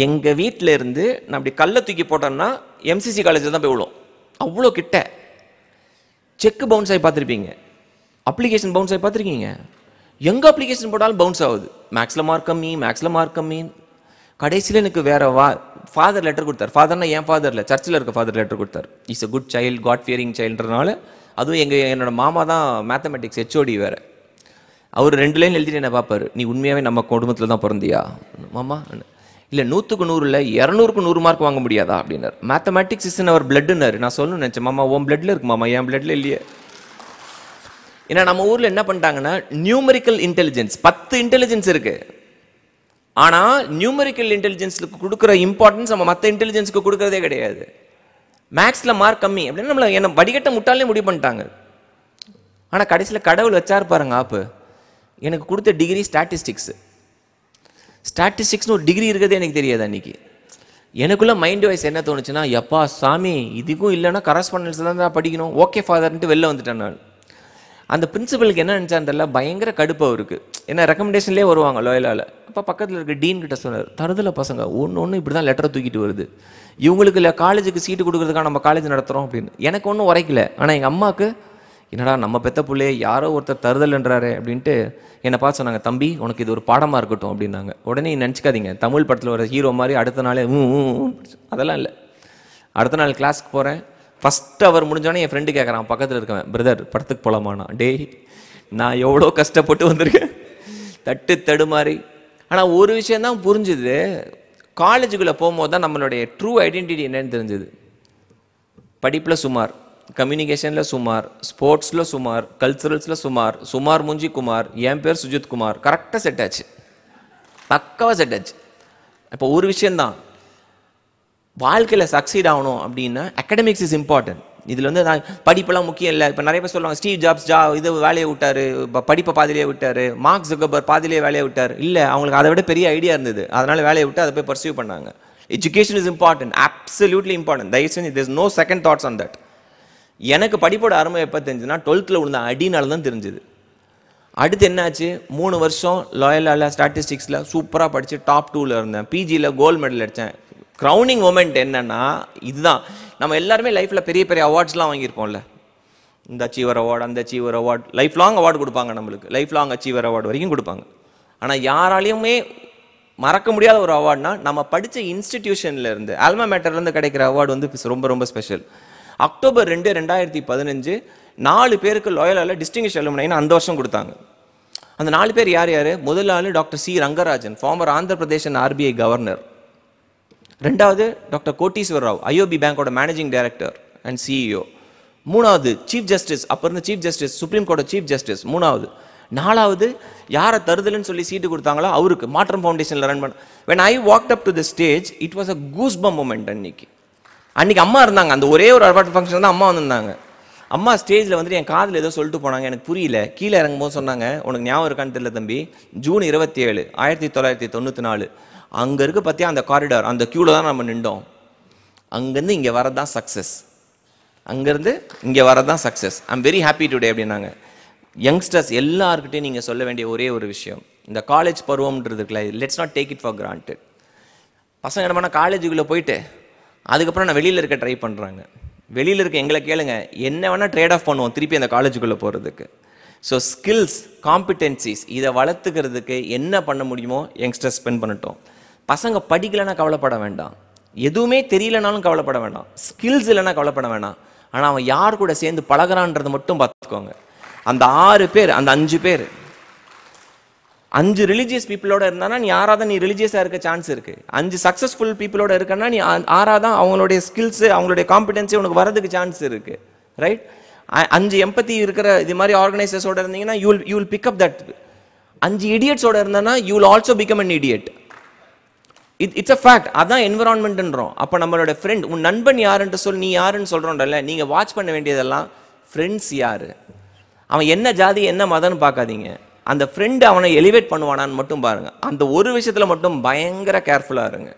எங்கள் வீட்டில் இருந்து நான் அப்படி கல்லை தூக்கி போட்டேன்னா எம்சிசி காலேஜில் தான் போய் விழும். அவ்வளோ கிட்ட. செக்கு பவுன்ஸ் ஆகி பார்த்துருப்பீங்க, அப்ளிகேஷன் பவுன்ஸ் ஆகி பார்த்துருக்கீங்க. எங்கே அப்ளிகேஷன் போட்டாலும் பவுன்ஸ் ஆகுது. மேக்ஸில் மார்க் கம்மி. கடைசியில் எனக்கு வேறு ஃபாதர் லெட்டர் கொடுத்தார். ஃபாதர்னா என் ஃபாதர் இல்லை, சர்ச்சில் இருக்க ஃபாதர் லெட்டர் கொடுத்தார். Is a good child, god fearing சைல்டுன்றனால. அதுவும் என்னோட மாமா தான் மேத்தமெட்டிக்ஸ் ஹெச்ஓடி வேறு. அவர் 2 லைன் எழுதிட்டு என்ன பார்ப்பார், நீ உண்மையாகவே நம்ம குடும்பத்தில் தான் பிறந்தியா மாமா? இல்லை 100க்கு 100 இல்லை 200க்கு 100 மார்க் வாங்க முடியாதா அப்படின்னார். மேத்தமெட்டிக்ஸ் இஸ் இன் அவர் பிளட்னாரு. நான் சொல்லணும்னு நினச்சேன், மாமா உன் பிளட்டில் இருக்கு மாமா, என் பிளட்டில் இல்லையே. ஏன்னா நம்ம ஊரில் என்ன பண்ணிட்டாங்கன்னா நியூமரிக்கல் இன்டெலிஜென்ஸ் 10 இன்டெலிஜென்ஸ் இருக்குது. ஆனால் நியூமரிக்கல் இன்டெலிஜென்ஸுக்கு கொடுக்குற இம்பார்ட்டன்ஸ் நம்ம மற்ற இன்டெலிஜென்ஸுக்கு கொடுக்குறதே கிடையாது. மேக்ஸில் மார்க் கம்மி அப்படின்னு நம்மளை என்ன வடிகட்ட முட்டாலே முடிவு பண்ணிட்டாங்க. ஆனால் கடைசியில் கடவுள் வச்சார் பாருங்க ஆப்பு. எனக்கு கொடுத்த டிகிரி ஸ்டாட்டிஸ்டிக்ஸ்னு ஒரு டிகிரி இருக்கிறதே எனக்கு தெரியாது. அன்றைக்கி எனக்குள்ளே மைண்ட் வைஸ் என்ன தோணுச்சுன்னா, எப்பா சாமி இதுக்கும் இல்லைன்னா கரஸ்பாண்டன்ஸ் தான் படிக்கணும், ஓகே ஃபாதர்ன்ட்டு வெளில வந்துட்டேன் நான். அந்த பிரின்சிபலுக்கு என்ன நினச்சான்னு தெரியல, பயங்கர கடுப்பாக இருக்குது. ஏன்னா ரெக்கமெண்டேஷன்லேயே வருவாங்க லோயலாவில். அப்போ பக்கத்தில் இருக்க டீன் கிட்ட சொன்னார், தருதலை பசங்க ஒன்று இப்படி தான் லெட்டரை தூக்கிட்டு வருது, இவங்களுக்கு இல்லை காலேஜுக்கு சீட்டு கொடுக்குறதுக்காக நம்ம காலேஜ் நடத்துகிறோம் அப்படின்னு. எனக்கு ஒன்றும் உரைக்கல. ஆனால் எங்கள் அம்மாவுக்கு என்னடா நம்ம பெத்த பிள்ளையே யாரோ ஒருத்தர் தருதல்ன்றாரு அப்படின்ட்டு என்னை பார்த்து சொன்னாங்க, தம்பி உனக்கு இது ஒரு பாடமாக இருக்கட்டும் அப்படின்னாங்க. உடனே நினச்சிக்காதீங்க தமிழ் படத்தில் வர ஹீரோ மாதிரி அடுத்த நாளே அதெல்லாம் இல்லை. அடுத்த நாள் கிளாஸ்க்கு போகிறேன். ஃபஸ்ட் அவர் முடிஞ்சோடனே என் ஃப்ரெண்டு கேட்குறான் பக்கத்தில் இருக்கவன், பிரதர் படத்துக்கு போகலாமாண்ணா. டேய் நான் எவ்வளோ கஷ்டப்பட்டு வந்திருக்கேன் தடுமாறி. ஆனால் ஒரு விஷயந்தான் புரிஞ்சுது, காலேஜுக்குள்ளே போகும்போது தான் நம்மளுடைய ட்ரூ ஐடென்டிட்டி என்னன்னு தெரிஞ்சுது. படிப்பில் சுமார், கம்யூனிகேஷனில் சுமார், ஸ்போர்ட்ஸில் சுமார், கல்ச்சுரல்ஸில் சுமார் மூஞ்சி குமார், என் பேர் சுஜித் குமார், கரெக்டாக செட் ஆச்சு, பக்காவாக செட் ஆச்சு. இப்போ ஒரு விஷயந்தான், வாழ்க்கையில் சக்சீட் ஆகணும் அப்படின்னா அகடமிக்ஸ் இஸ் இம்பார்ட்டன்ட். இதில் வந்து நான் படிப்பெல்லாம் முக்கியம் இல்லை. இப்போ நிறைய பேர் சொல்லுவாங்க ஸ்டீவ் ஜாப்ஸ் இது வேலையை விட்டார், படிப்பை பாதிலேயே விட்டார், மார்க் ஜக்கர்பர்க் பாதிலேயே வேலையை விட்டார். இல்லை, அவங்களுக்கு அதை விட பெரிய ஐடியா இருந்தது, அதனால் வேலையை விட்டு அதை போய் பர்சியூ பண்ணாங்க. Education is important, absolutely important. தயவு செஞ்சு there is no second thoughts on that. எனக்கு படிப்போட அருமை எப்போ தெரிஞ்சுன்னா 12th விழுந்த அடினால தான் தெரிஞ்சுது. அடுத்து என்னாச்சு, 3 வருஷம் லாயலாவில் ஸ்டாட்டிஸ்டிக்ஸில் சூப்பராக படித்து டாப் 2ல் இருந்தேன். பிஜியில் கோல்டு மெடல் அடித்தேன். க்ரௌனிங் மொமெண்ட் என்னன்னா இதுதான். நம்ம எல்லாருமே லைஃப்பில் பெரிய பெரிய அவார்ட்ஸ்லாம் வாங்கியிருப்போம்ல, இந்த அச்சீவர் அவார்டு, அந்த achiever award, life long award கொடுப்பாங்க நம்மளுக்கு, லைஃப் லாங் அச்சீவர் அவார்டு வரைக்கும் கொடுப்பாங்க. ஆனால் யாராலையுமே மறக்க முடியாத ஒரு அவார்டுனா நம்ம படித்த இன்ஸ்டிடியூஷனில் இருந்து, ஆல்மா மேட்டர்லேருந்து கிடைக்கிற அவார்டு வந்து ரொம்ப ரொம்ப ஸ்பெஷல். அக்டோபர் 2, 2015 4 பேருக்கு லாயலாவில் டிஸ்டிங்விஷ் அலுமினின்னு அந்த வருஷம் கொடுத்தாங்க. அந்த 4 பேர் யார் யார்? முதல் ஆள் doctor C Rangarajan, former Andhra Pradesh and RBI governor. ரெண்டாவது டாக்டர் கோட்டீஸ்வர் ராவ், IOB பேங்கோட மேனேஜிங் டைரக்டர் அண்ட் CEO. மூணாவது சீஃப் ஜஸ்டிஸ், அப்போ இருந்த சீஃப் ஜஸ்டிஸ், சுப்ரீம் கோர்ட்டோட சீஃப் ஜஸ்டிஸ் மூணாவது. நாலாவது யாரை தருதல்னு சொல்லி சீட்டு கொடுத்தாங்களோ அவருக்கு மாற்றம் ஃபவுண்டேஷனில் ரன் பண்ண. when I walked up to the stage it was a goosebump moment. அன்னைக்கு அம்மா இருந்தாங்க, அந்த ஒரே ஒரு அவார்ட் ஃபங்க்ஷன் தான் அம்மா வந்திருந்தாங்க. அம்மா ஸ்டேஜில் வந்துட்டு என் காதில் ஏதோ சொல்லிட்டு போனாங்க, எனக்கு புரியல. கீழே இறங்கும்போது சொன்னாங்க, உனக்கு ஞாபகம் இருக்கான்னு தெரியல தம்பி, ஜூன் 27, 1994 அங்கே இருக்க பற்றியா அந்த காரிடார், அந்த க்யூவில் தான் நம்ம நின்றோம். அங்கேருந்து இங்கே வரதான் சக்ஸஸ், அங்கேருந்து இங்கே வரதான் success. I'm very happy today அப்படின்னாங்க. யங்ஸ்டர்ஸ் எல்லாருக்கிட்டையும் நீங்கள் சொல்ல வேண்டிய ஒரே ஒரு விஷயம், இந்த காலேஜ் பருவம்ன்றது இருக்குல்ல, let's not take it for granted. பசங்க என்ன பண்ணால் காலேஜுக்குள்ளே போயிட்டு அதுக்கப்புறம் நான் வெளியில் இருக்க ட்ரை பண்ணுறாங்க. வெளியில் இருக்க எங்களை கேளுங்க, என்ன வேணால் ட்ரேட் ஆஃப் பண்ணுவோம் திருப்பி அந்த காலேஜுக்குள்ளே போகிறதுக்கு. ஸோ ஸ்கில்ஸ், காம்பிடென்சிஸ் இதை வளர்த்துக்கிறதுக்கு என்ன பண்ண முடியுமோ யங்ஸ்டர்ஸ் ஸ்பெண்ட் பண்ணட்டும். பசங்க படிக்கலைன்னா கவலைப்பட வேண்டாம், எதுவுமே தெரியலனாலும் கவலைப்பட வேண்டாம், ஸ்கில்ஸ் இல்லைன்னா கவலைப்பட வேண்டாம். ஆனால் அவன் யார் கூட சேர்ந்து பழகிறான்றது மட்டும் பார்த்துக்கோங்க. அந்த 6 பேர், அந்த 5 பேர் 5 ரிலீஜியஸ் பீப்புளோட இருந்தானா நீ ஆறாதான் நீ ரிலீஜியஸாக இருக்க சான்ஸ் இருக்குது. 5 சக்ஸஸ்ஃபுல் பீப்புளோட இருக்கன்னா நீ ஆறாதான் அவங்களுடைய ஸ்கில்ஸு, அவங்களுடைய காம்பிடென்சி உனக்கு வரதுக்கு சான்ஸ் இருக்குது. ரைட்? 5 எம்பத்தி இருக்கிற இது மாதிரி ஆர்கனைசர்ஸோட இருந்தீங்கன்னா you will pick up that. 5 இடியட்ஸோட இருந்தானா you will also become an idiot. It's a fact. அதான் என்விரான்மெண்ட்ன்றோம். அப்போ நம்மளோட ஃப்ரெண்ட், உன் நண்பன் யாருன்ட்டு சொல், நீ யாருன்னு சொல்கிறோம்ல, நீங்கள் வாட்ச் பண்ண வேண்டியதெல்லாம் ஃப்ரெண்ட்ஸ் யார், அவன் என்ன ஜாதி என்ன மதம்னு பார்க்காதீங்க, அந்த ஃப்ரெண்டு அவனை எலிவேட் பண்ணுவானான்னு மட்டும் பாருங்கள். அந்த ஒரு விஷயத்தில் மட்டும் பயங்கர கேர்ஃபுல்லாக இருங்க.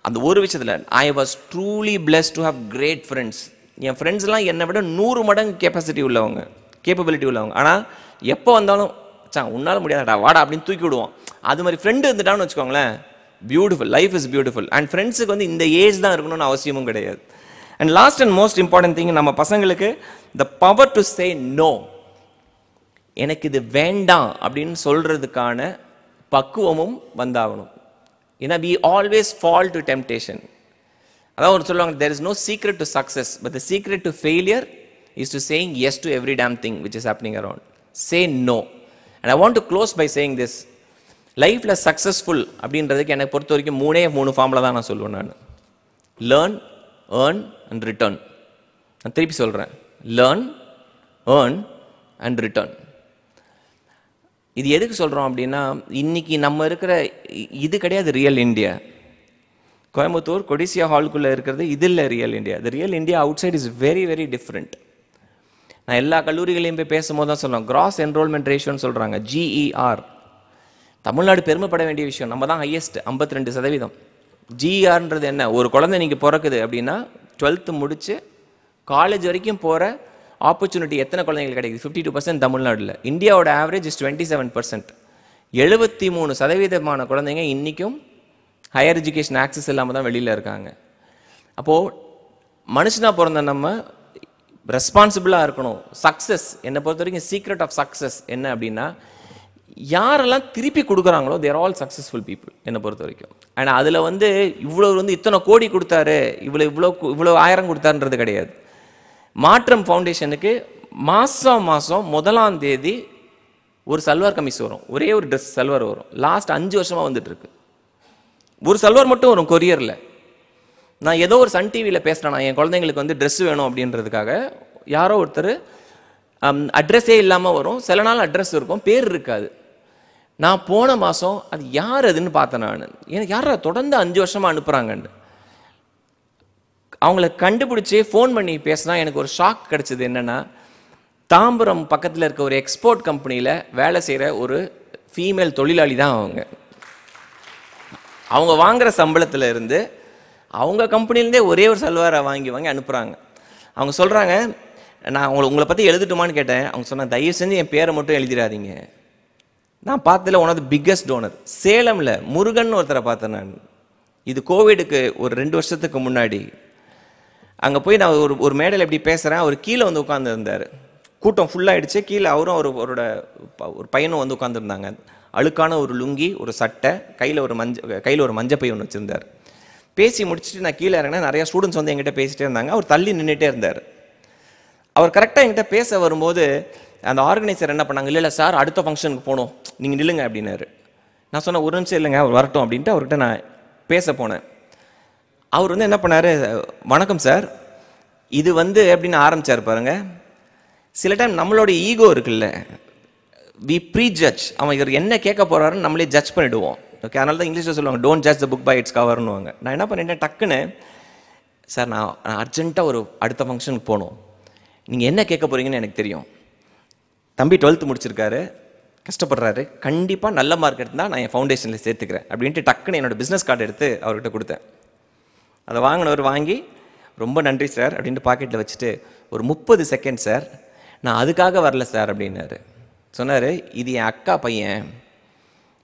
அந்த ஒரு விஷயத்தில் I was truly blessed to have great friends. என் ஃப்ரெண்ட்ஸ்லாம் என்னை விட 100 மடங்கு கேப்பபிலிட்டி உள்ளவங்க. ஆனால் எப்போ வந்தாலும் உன்னால் முடியாதடா வாடா அப்படின்னு தூக்கி விடுவோம். அது மாதிரி ஃப்ரெண்டு இருந்துட்டான்னு வச்சுக்கோங்களேன், beautiful, life is beautiful. And ஃப்ரெண்ட்ஸுக்கு வந்து இந்த ஏஜ் தான் இருக்கணும்னு அவசியமும் கிடையாது. And last and most important thing, நம்ம பசங்களுக்கு the power to say no, எனக்கு இது வேண்டாம் அப்படின்னு சொல்கிறதுக்கான பக்குவமும் வந்தாகணும். ஏன்னா we always fall to temptation. அதான் ஒரு சொல்லுவாங்க, there is no secret to success but the secret to failure is to saying yes to every damn thing which is happening around. Say no. And I want to close by saying this. லைஃப்பில் சக்ஸஸ்ஃபுல் அப்படின்றதுக்கு எனக்கு பொறுத்த வரைக்கும் 3 ஃபார்முலா தான் நான் சொல்லுவேன். நான் லேர்ன், ஏர்ன் அண்ட் ரிட்டர்ன். நான் திருப்பி சொல்கிறேன், லேர்ன், ஏர்ன் அண்ட் ரிட்டர்ன். இது எதுக்கு சொல்கிறோம் அப்படின்னா, இன்றைக்கி நம்ம இருக்கிற இது கிடையாது ரியல் இந்தியா. கோயம்புத்தூர் கொடிசியா ஹாலுக்குள்ளே இருக்கிறது இது இல்லை real India. The real India outside is very very different. நான் எல்லா கல்லூரிகளையும் போய் பேசும்போது தான் சொல்லுவேன், கிராஸ் என்ரோல்மெண்ட் ரேஷியோன்னு சொல்கிறாங்க, GER. தமிழ்நாடு பெருமைப்பட வேண்டிய விஷயம், நம்ம தான் ஹையஸ்ட் 52%. GERன்றது என்ன? ஒரு குழந்தை நீங்கள் பிறக்குது அப்படின்னா 12th முடித்து காலேஜ் வரைக்கும் போகிற ஆப்பர்ச்சுனிட்டி எத்தனை குழந்தைங்களுக்கு கிடைக்குது? 52% தமிழ்நாட்டில். இந்தியாவோட ஆவரேஜ் இஸ் 27%. 73% குழந்தைங்க இன்றைக்கும் ஹையர் எஜுகேஷன் ஆக்சஸ் இல்லாமல் தான் வெளியில் இருக்காங்க. அப்போது மனுஷனாக பிறந்த நம்ம ரெஸ்பான்சிபிளாக இருக்கணும். சக்ஸஸ் என்னை பொறுத்த வரைக்கும் சீக்ரெட் ஆஃப் சக்ஸஸ் என்ன அப்படின்னா, யாரெல்லாம் திருப்பி கொடுக்குறாங்களோ தேர் ஆல் சக்ஸஸ்ஃபுல் பீப்புள் என்னை பொறுத்த வரைக்கும். ஆனால் அதில் இவ்வளோ இத்தனை கோடி கொடுத்தாரு, இவ்வளோ 1000 கொடுத்தாருன்றது கிடையாது. மாற்றம் ஃபவுண்டேஷனுக்கு மாதம் 1ஆம் தேதி ஒரு சல்வார் கமிஸ் வரும், ஒரே ஒரு ட்ரெஸ் சல்வார் வரும். லாஸ்ட் 5 வருஷமாக வந்துட்டுருக்கு. ஒரு சல்வார் மட்டும் வரும் கொரியரில். நான் ஏதோ ஒரு சன் டிவியில் பேசுகிறேன், நான் என் குழந்தைங்களுக்கு ட்ரெஸ் வேணும் அப்படின்றதுக்காக யாரோ ஒருத்தர் அட்ரஸே இல்லாமல் வரும். சில நாள் அட்ரஸ் இருக்கும், பேர் இருக்காது. நான் போன மாதம் அது யார் அதுன்னு பார்த்தேன். நான் எனக்கு யாரா தொடர்ந்து 5 வருஷமாக அனுப்புகிறாங்கன்னு அவங்கள கண்டுபிடிச்சி ஃபோன் பண்ணி பேசினா எனக்கு ஒரு ஷாக் கிடச்சிது. என்னென்னா, தாம்பரம் பக்கத்தில் இருக்க ஒரு எக்ஸ்போர்ட் கம்பெனியில் வேலை செய்கிற ஒரு ஃபீமேல் தொழிலாளி தான் அவங்க. அவங்க வாங்குகிற சம்பளத்தில் இருந்து அவங்க கம்பெனிலேருந்தே ஒரே ஒரு சல்வாரை வாங்கி அனுப்புகிறாங்க. அவங்க சொல்கிறாங்க, நான் உங்களை பற்றி எழுதட்டுமான்னு கேட்டேன். அவங்க சொன்னாங்க, தயவு செஞ்சு என் பேரை மட்டும் எழுதிடாதீங்க. நான் பார்த்ததில் one of the biggest donor சேலமில் முருகன் ஒருத்தரை பார்த்தேன் நான். இது கோவிடுக்கு ஒரு 2 வருஷத்துக்கு முன்னாடி. அங்கே போய் நான் ஒரு மேடையில் எப்படி பேசுகிறேன், அவர் கீழே உட்காந்துருந்தார். கூட்டம் ஃபுல்லாகிடுச்சு. கீழே அவரும் ஒரு பையனும் உட்காந்துருந்தாங்க. அழுக்கான ஒரு லுங்கி, ஒரு சட்டை, கையில் ஒரு மஞ்சப்பை ஒன்று வச்சுருந்தார். பேசி முடிச்சுட்டு நான் கீழே இறங்கினா நிறையா ஸ்டூடெண்ட்ஸ் என்கிட்ட பேசிகிட்டே இருந்தாங்க. அவர் தள்ளி நின்றுட்டே இருந்தார். அவர் கரெக்டாக என்கிட்ட பேச வரும்போது அந்த ஆர்கனைசர் என்ன பண்ணாங்க, இல்லை சார் அடுத்த ஃபங்க்ஷனுக்கு போகணும், நீங்கள் நில்லுங்க அப்படின்னாரு. நான் சொன்னேன், ஒரு நிமிஷம் இல்லைங்க, அவர் வரட்டும் அப்படின்ட்டு அவர்கிட்ட நான் பேச போனேன். அவர் என்ன பண்ணார், வணக்கம் சார், இது அப்படின்னு ஆரம்பித்தார் பாருங்க. சில டைம் நம்மளோட ஈகோ இருக்குல்ல, வி ப்ரீ ஜட்ஜ். அவன் இவர் என்ன கேட்க போகிறாருன்னு நம்மளே ஜட்ஜ் பண்ணிவிடுவோம். ஓகே, அதனால தான் இங்கிலீஷில் சொல்லுவாங்க, don't judge the book by its கவர்னுவாங்க. நான் என்ன பண்ணிட்டேன், டக்குன்னு சார் நான் அர்ஜென்ட்டாக ஒரு அடுத்த ஃபங்க்ஷனுக்கு போகணும், நீங்கள் என்ன கேட்க போகிறீங்கன்னு எனக்கு தெரியும். தம்பி 12th முடிச்சிருக்காரு, கஷ்டப்படுறாரு, கண்டிப்பாக நல்ல மார்க் எடுத்தால் நான் என் ஃபவுண்டேஷனில் சேர்த்துக்கிறேன் அப்படின்ட்டு டக்குன்னு என்னோடய பிஸ்னஸ் கார்டு எடுத்து அவர்கிட்ட கொடுத்தேன். அதை வாங்கினவர் வாங்கி, ரொம்ப நன்றி சார் அப்படின்ட்டு பாக்கெட்டில் வச்சுட்டு, ஒரு 30 செகண்ட் சார், நான் அதுக்காக வரல சார் அப்படின்னாரு. சொன்னார், இது என் அக்கா பையன்,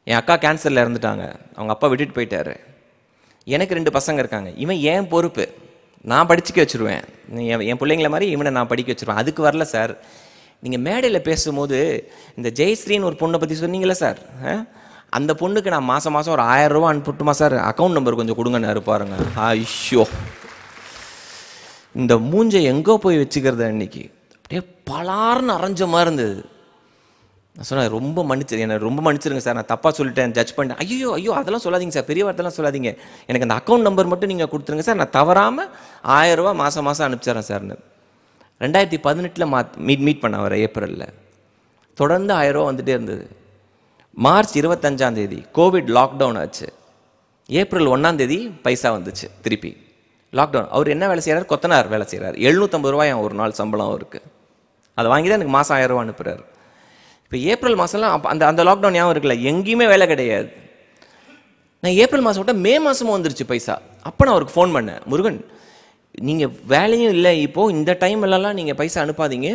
என் அக்கா கேன்சரில் இறந்துட்டாங்க, அவங்க அப்பா விட்டுட்டு போயிட்டாரு, எனக்கு 2 பசங்க இருக்காங்க, இவன் ஏன் பொறுப்பு, நான் படிச்சுக்க வச்சுருவேன், என் பிள்ளைங்கள மாதிரி இவனை நான் படிக்க வச்சுருவேன், அதுக்கு வரல சார். நீங்கள் மேடையில் பேசும்போது இந்த ஜெயஸ்ரீன்னு ஒரு பொண்ணை பற்றி சொன்னீங்களே சார், அந்த பொண்ணுக்கு நான் மாதம் ஒரு 1000 ரூபா அனுப்பிட்டுமா சார், அக்கௌண்ட் நம்பர் கொஞ்சம் கொடுங்கன்னு இருப்பாருங்க. ஐயோ, இந்த மூஞ்சை எங்கோ போய் வச்சுக்கிறது அன்னைக்கு அப்படியே பலார்னு அரைஞ்ச மாதிரி இருந்தது. நான் சொன்னேன், ரொம்ப மன்னிச்சிருங்க சார், நான் தப்பாக சொல்லிட்டேன், ஜட்ஜ் பண்ணிட்டேன். ஐயோ அதெல்லாம் சொல்லாதீங்க சார், பெரிய வார்த்தைலாம் சொல்லாதீங்க, எனக்கு அந்த அக்கௌண்ட் நம்பர் மட்டும் நீங்கள் கொடுத்துருங்க சார், நான் தவறாமல் 1000 ரூபா மாதம் அனுப்பிச்சிட்றேன் சார்னு. 2018 மீட் பண்ண வர ஏப்ரலில் தொடர்ந்து 1000 ரூபா வந்துகிட்டே இருந்தது. மார்ச் 25ஆம் தேதி கோவிட் லாக்டவுன் ஆச்சு. ஏப்ரல் 1ஆம் தேதி பைசா வந்துச்சு, திருப்பி லாக்டவுன். அவர் என்ன வேலை செய்கிறார், கொத்தனார் வேலை செய்கிறார். 750 ரூபாய் ஒரு நாள் சம்பளம் அவருக்கு. அதை வாங்கி தான் எனக்கு மாதம் 1000 ரூபா அனுப்புகிறார். இப்போ ஏப்ரல் மாதம்லாம் அந்த லாக்டவுன் ஞாபகம் இருக்குல்ல, எங்கேயுமே வேலை கிடையாது. நான் ஏப்ரல் மாதம் விட்டால் மே மாதமும் வந்துருச்சு பைசா. அப்போ நான் அவருக்கு ஃபோன் பண்ணேன், முருகன் நீங்கள் வேலையும் இல்லை, இப்போது இந்த டைம்லலாம் நீங்கள் பைசா அனுப்பாதீங்க,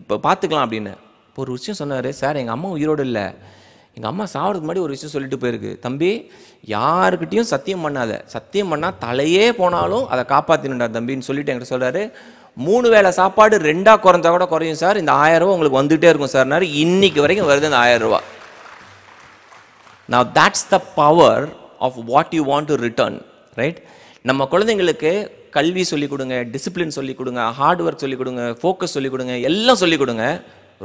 இப்போ பார்த்துக்கலாம் அப்படின்னு. இப்போ ஒரு விஷயம் சொன்னார், சார் எங்கள் அம்மா உயிரோடு இல்லை, எங்கள் அம்மா சாகிறதுக்கு முன்னாடி ஒரு விஷயம் சொல்லிட்டு போயிருக்கு, தம்பி யாருக்கிட்டையும் சத்தியம் பண்ணாத, சத்தியம் பண்ணால் தலையே போனாலும் அதை காப்பாற்றினுண்டா தம்பின்னு சொல்லிட்டு என்கிட்ட சொல்கிறாரு. 3 வேளை சாப்பாடு 2ஆக குறைஞ்சா கூட குறையும் சார், இந்த 1000 ரூபா உங்களுக்கு வந்துகிட்டே இருக்கும் சார்னாரு. இன்னைக்கு வரைக்கும் வருது அந்த 1000 ரூபா. Now that's the power of what you want to return, right? நம்ம குழந்தைங்களுக்கு கல்வி சொல்லிக் கொடுங்க, டிசிப்ளின் சொல்லிக் கொடுங்க, ஹார்ட் ஒர்க் சொல்லிக் கொடுங்க, ஃபோக்கஸ் சொல்லிக் கொடுங்க, எல்லாம் சொல்லிக் கொடுங்க.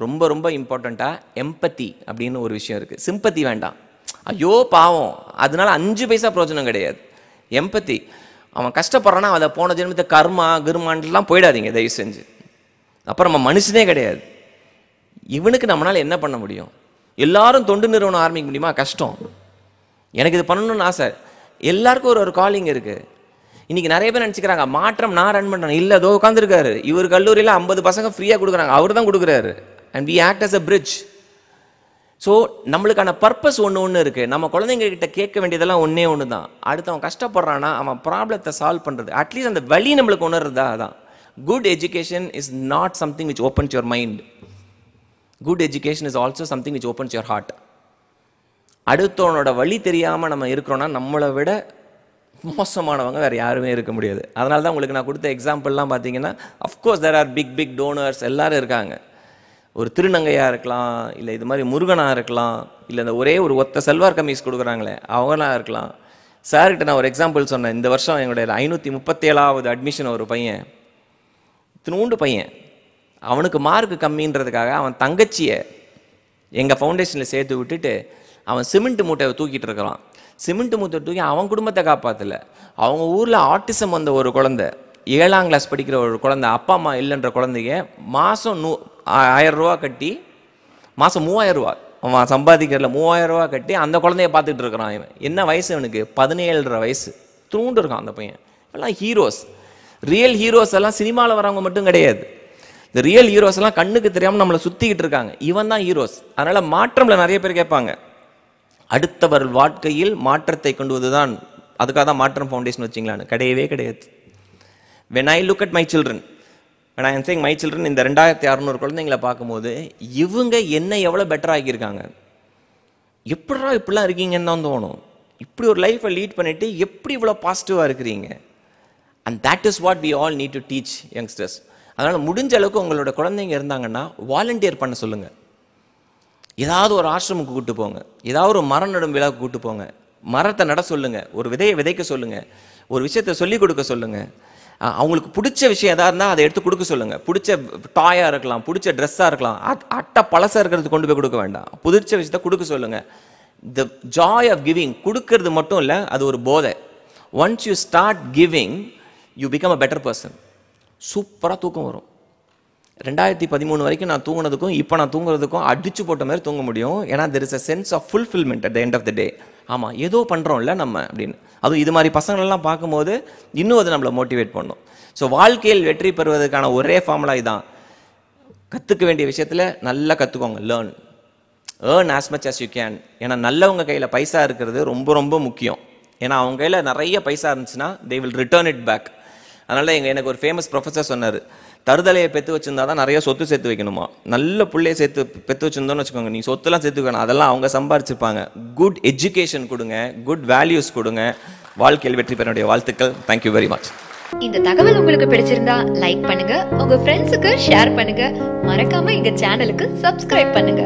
ரொம்ப ரொம்ப இம்பார்ட்டண்ட்டாக எம்பத்தி அப்படின்னு ஒரு விஷயம் இருக்குது. சிம்பத்தி வேண்டாம், ஐயோ பாவம், அதனால 5 பைசா பிரயோஜனம் கிடையாது. எம்பத்தி, அவன் கஷ்டப்படுறான்னா அதை போன ஜென்மத்தை கர்மா கிருமான்லாம் போயிடாதீங்க தயவு செஞ்சு. அப்புறம் நம்ம மனுஷனே கிடையாது. இவனுக்கு நம்மளால் என்ன பண்ண முடியும்? எல்லாரும் தொண்டு நிறுவனம் ஆரம்பிக்க முடியுமா? கஷ்டம். எனக்கு இது பண்ணணும்னு ஆசை. எல்லாருக்கும் ஒரு காலிங் இருக்குது. இன்றைக்கி நிறைய பேர் நினச்சிக்கிறாங்க மாற்றம் நான் ரன் பண்ணுறேன். இல்லை, அதோ உட்காந்துருக்காரு, இவர் கல்லூரியில் 50 பசங்க ஃப்ரீயாக கொடுக்குறாங்க, அவர் தான் கொடுக்குறாரு. And we act as a bridge. So நம்மளுக்கான பர்பஸ் ஒன்று இருக்குது. நம்ம குழந்தைங்ககிட்ட கேட்க வேண்டியதெல்லாம் ஒன்று தான். அடுத்து அவன் கஷ்டப்படுறான்னா அவன் ப்ராப்ளத்தை சால்வ் பண்ணுறது, அட்லீஸ்ட் அந்த வழி நம்மளுக்கு உணர்றதா தான். Good education is not something which opens your mind. Good education is also something which opens your heart. அடுத்தவனோட வழி தெரியாமல் நம்ம இருக்கிறோன்னா நம்மளை விட மோசமானவங்க வேறு யாருமே இருக்க முடியாது. அதனால தான் உங்களுக்கு நான் கொடுத்த எக்ஸாம்பிள்லாம் பார்த்தீங்கன்னா, of course there are big donors, எல்லோரும் இருக்காங்க. ஒரு திருநங்கையாக இருக்கலாம், இல்லை இது மாதிரி முருகனாக இருக்கலாம், இல்லை இந்த ஒரே ஒரு ஒத்த சல்வார் கமீஸ் கொடுக்குறாங்களே அவங்களாம் இருக்கலாம். சார்கிட்ட நான் ஒரு எக்ஸாம்பிள் சொன்னேன். இந்த வருஷம் எங்களுடைய 537வது அட்மிஷன் ஒரு பையன், இத்தினூண்டு பையன், அவனுக்கு மார்க் கம்மின்றதுக்காக அவன் தங்கச்சியை எங்கள் ஃபவுண்டேஷனில் சேர்த்து விட்டுட்டு அவன் சிமெண்ட் மூட்டையை தூக்கிட்டு இருக்கிறான். சிமெண்ட் மூட்டை தூக்கி அவன் குடும்பத்தை காப்பாற்றல, அவங்க ஊரில் ஆட்டிசம் வந்த ஒரு குழந்தை, 7ஆம் கிளாஸ் படிக்கிற ஒரு குழந்தை, அப்பா அம்மா இல்லைன்ற குழந்தைங்க மாதம் 1000 ரூபா கட்டி, மாதம் 3000 ரூபா அவன் சம்பாதிக்கிறதுல 3000 ரூபா கட்டி அந்த குழந்தைய பார்த்துட்டு இருக்கிறான். இவன் என்ன வயசு? அவனுக்கு 17.5 வயசு. தூண்டு இருக்கான் அந்த பையன். எல்லாம் ஹீரோஸ். ரியல் ஹீரோஸ் எல்லாம் சினிமாவில் வரவங்க மட்டும் கிடையாது. இந்த ரியல் ஹீரோஸ் எல்லாம் கண்ணுக்கு தெரியாமல் நம்மளை சுற்றிக்கிட்டு இருக்காங்க. இவன் தான் ஹீரோஸ். அதனால் மாற்றம்ல நிறைய பேர் கேட்பாங்க, அடுத்தவர் வாழ்க்கையில் மாற்றத்தை கொண்டு வந்துதான், அதுக்காக தான் மாற்றம் ஃபவுண்டேஷன் வச்சிங்களான்னு. கிடையவே கிடையாது. when I look at my children, when I am saying my children, இந்த 2600 குழந்தைங்களை பார்க்கும்போது இவங்க என்ன எவ்வளோ பெட்டர் ஆகியிருக்காங்க. எப்படா இப்படிலாம் இருக்கீங்கன்னு தான் தோணும். இப்படி ஒரு லைஃப்பை லீட் பண்ணிவிட்டு எப்படி இவ்வளோ பாசிட்டிவாக இருக்கிறீங்க. And that is what we all need to teach youngsters. அதனால் முடிஞ்ச அளவுக்கு உங்களோட குழந்தைங்க இருந்தாங்கன்னா வாலண்டியர் பண்ண சொல்லுங்கள். ஏதாவது ஒரு ஆசிரமுக்கு கூப்பிட்டு போங்க, ஏதாவது ஒரு மரம் நடும் விழாவுக்கு கூப்பிட்டு போங்க, மரத்தை நட சொல்லுங்கள், ஒரு விதையை விதைக்க சொல்லுங்கள், ஒரு விஷயத்தை சொல்லிக் கொடுக்க சொல்லுங்கள். அவங்களுக்கு பிடிச்ச விஷயம் எதாக இருந்தால் அதை எடுத்து கொடுக்க சொல்லுங்கள். பிடிச்ச டாயாக இருக்கலாம், பிடிச்ச ட்ரெஸ்ஸாக இருக்கலாம், அட்டை பழசாக இருக்கிறது கொண்டு போய் கொடுக்க வேண்டாம், பிடிச்ச விஷயத்தை கொடுக்க சொல்லுங்கள். த ஜாய் ஆஃப் கிவிங், கொடுக்கறது மட்டும் இல்லை, அது ஒரு போதை. Once you start giving you become a better person. சூப்பராக தூக்கம் வரும். 2013 வரைக்கும் நான் தூங்கினதுக்கும் இப்போ நான் தூங்குறதுக்கும் அடிச்சு போட்ட மாதிரி தூங்க முடியும். ஏன்னா there is a sense of fulfilment at the end of the day. ஆமாம், ஏதோ பண்ணுறோம்ல நம்ம அப்படின்னு. அதுவும் இது மாதிரி பசங்களெல்லாம் பார்க்கும்போது இன்னும் அது நம்மளை மோட்டிவேட் பண்ணும். ஸோ வாழ்க்கையில் வெற்றி பெறுவதற்கான ஒரே ஃபார்முலா இதான். கற்றுக்க வேண்டிய விஷயத்தில் நல்லா கற்றுக்கோங்க. Earn as much as you can. ஏன்னா நல்லவங்க கையில் பைசா இருக்கிறது ரொம்ப ரொம்ப முக்கியம். ஏன்னா அவங்க கையில் நிறைய பைசா இருந்துச்சுன்னா they will return it back. அதனால் எனக்கு ஒரு ஃபேமஸ் ப்ரொஃபஸர் சொன்னார், தருதலையை பெற்று வச்சுருந்தா தான் நிறைய சொத்து சேர்த்து வைக்கணுமா. நல்ல பிள்ளையை சேர்த்து பெற்று வச்சுருந்தோன்னு வச்சுக்கோங்க, நீ சொத்துலாம் சேர்த்து வைக்கணும், அதெல்லாம் அவங்க சம்பாரிச்சிருப்பாங்க. குட் எஜுகேஷன் கொடுங்க, குட் வேல்யூஸ் கொடுங்க. வாழ்க்கையில் வெற்றி பெற வேண்டிய வாழ்த்துக்கள். Thank you very much. இந்த தகவல் உங்களுக்கு பிடிச்சிருந்தா லைக் பண்ணுங்க, உங்க ஃப்ரெண்ட்ஸுக்கு ஷேர் பண்ணுங்க, மறக்காம எங்க சேனலுக்கு சப்ஸ்கிரைப் பண்ணுங்க.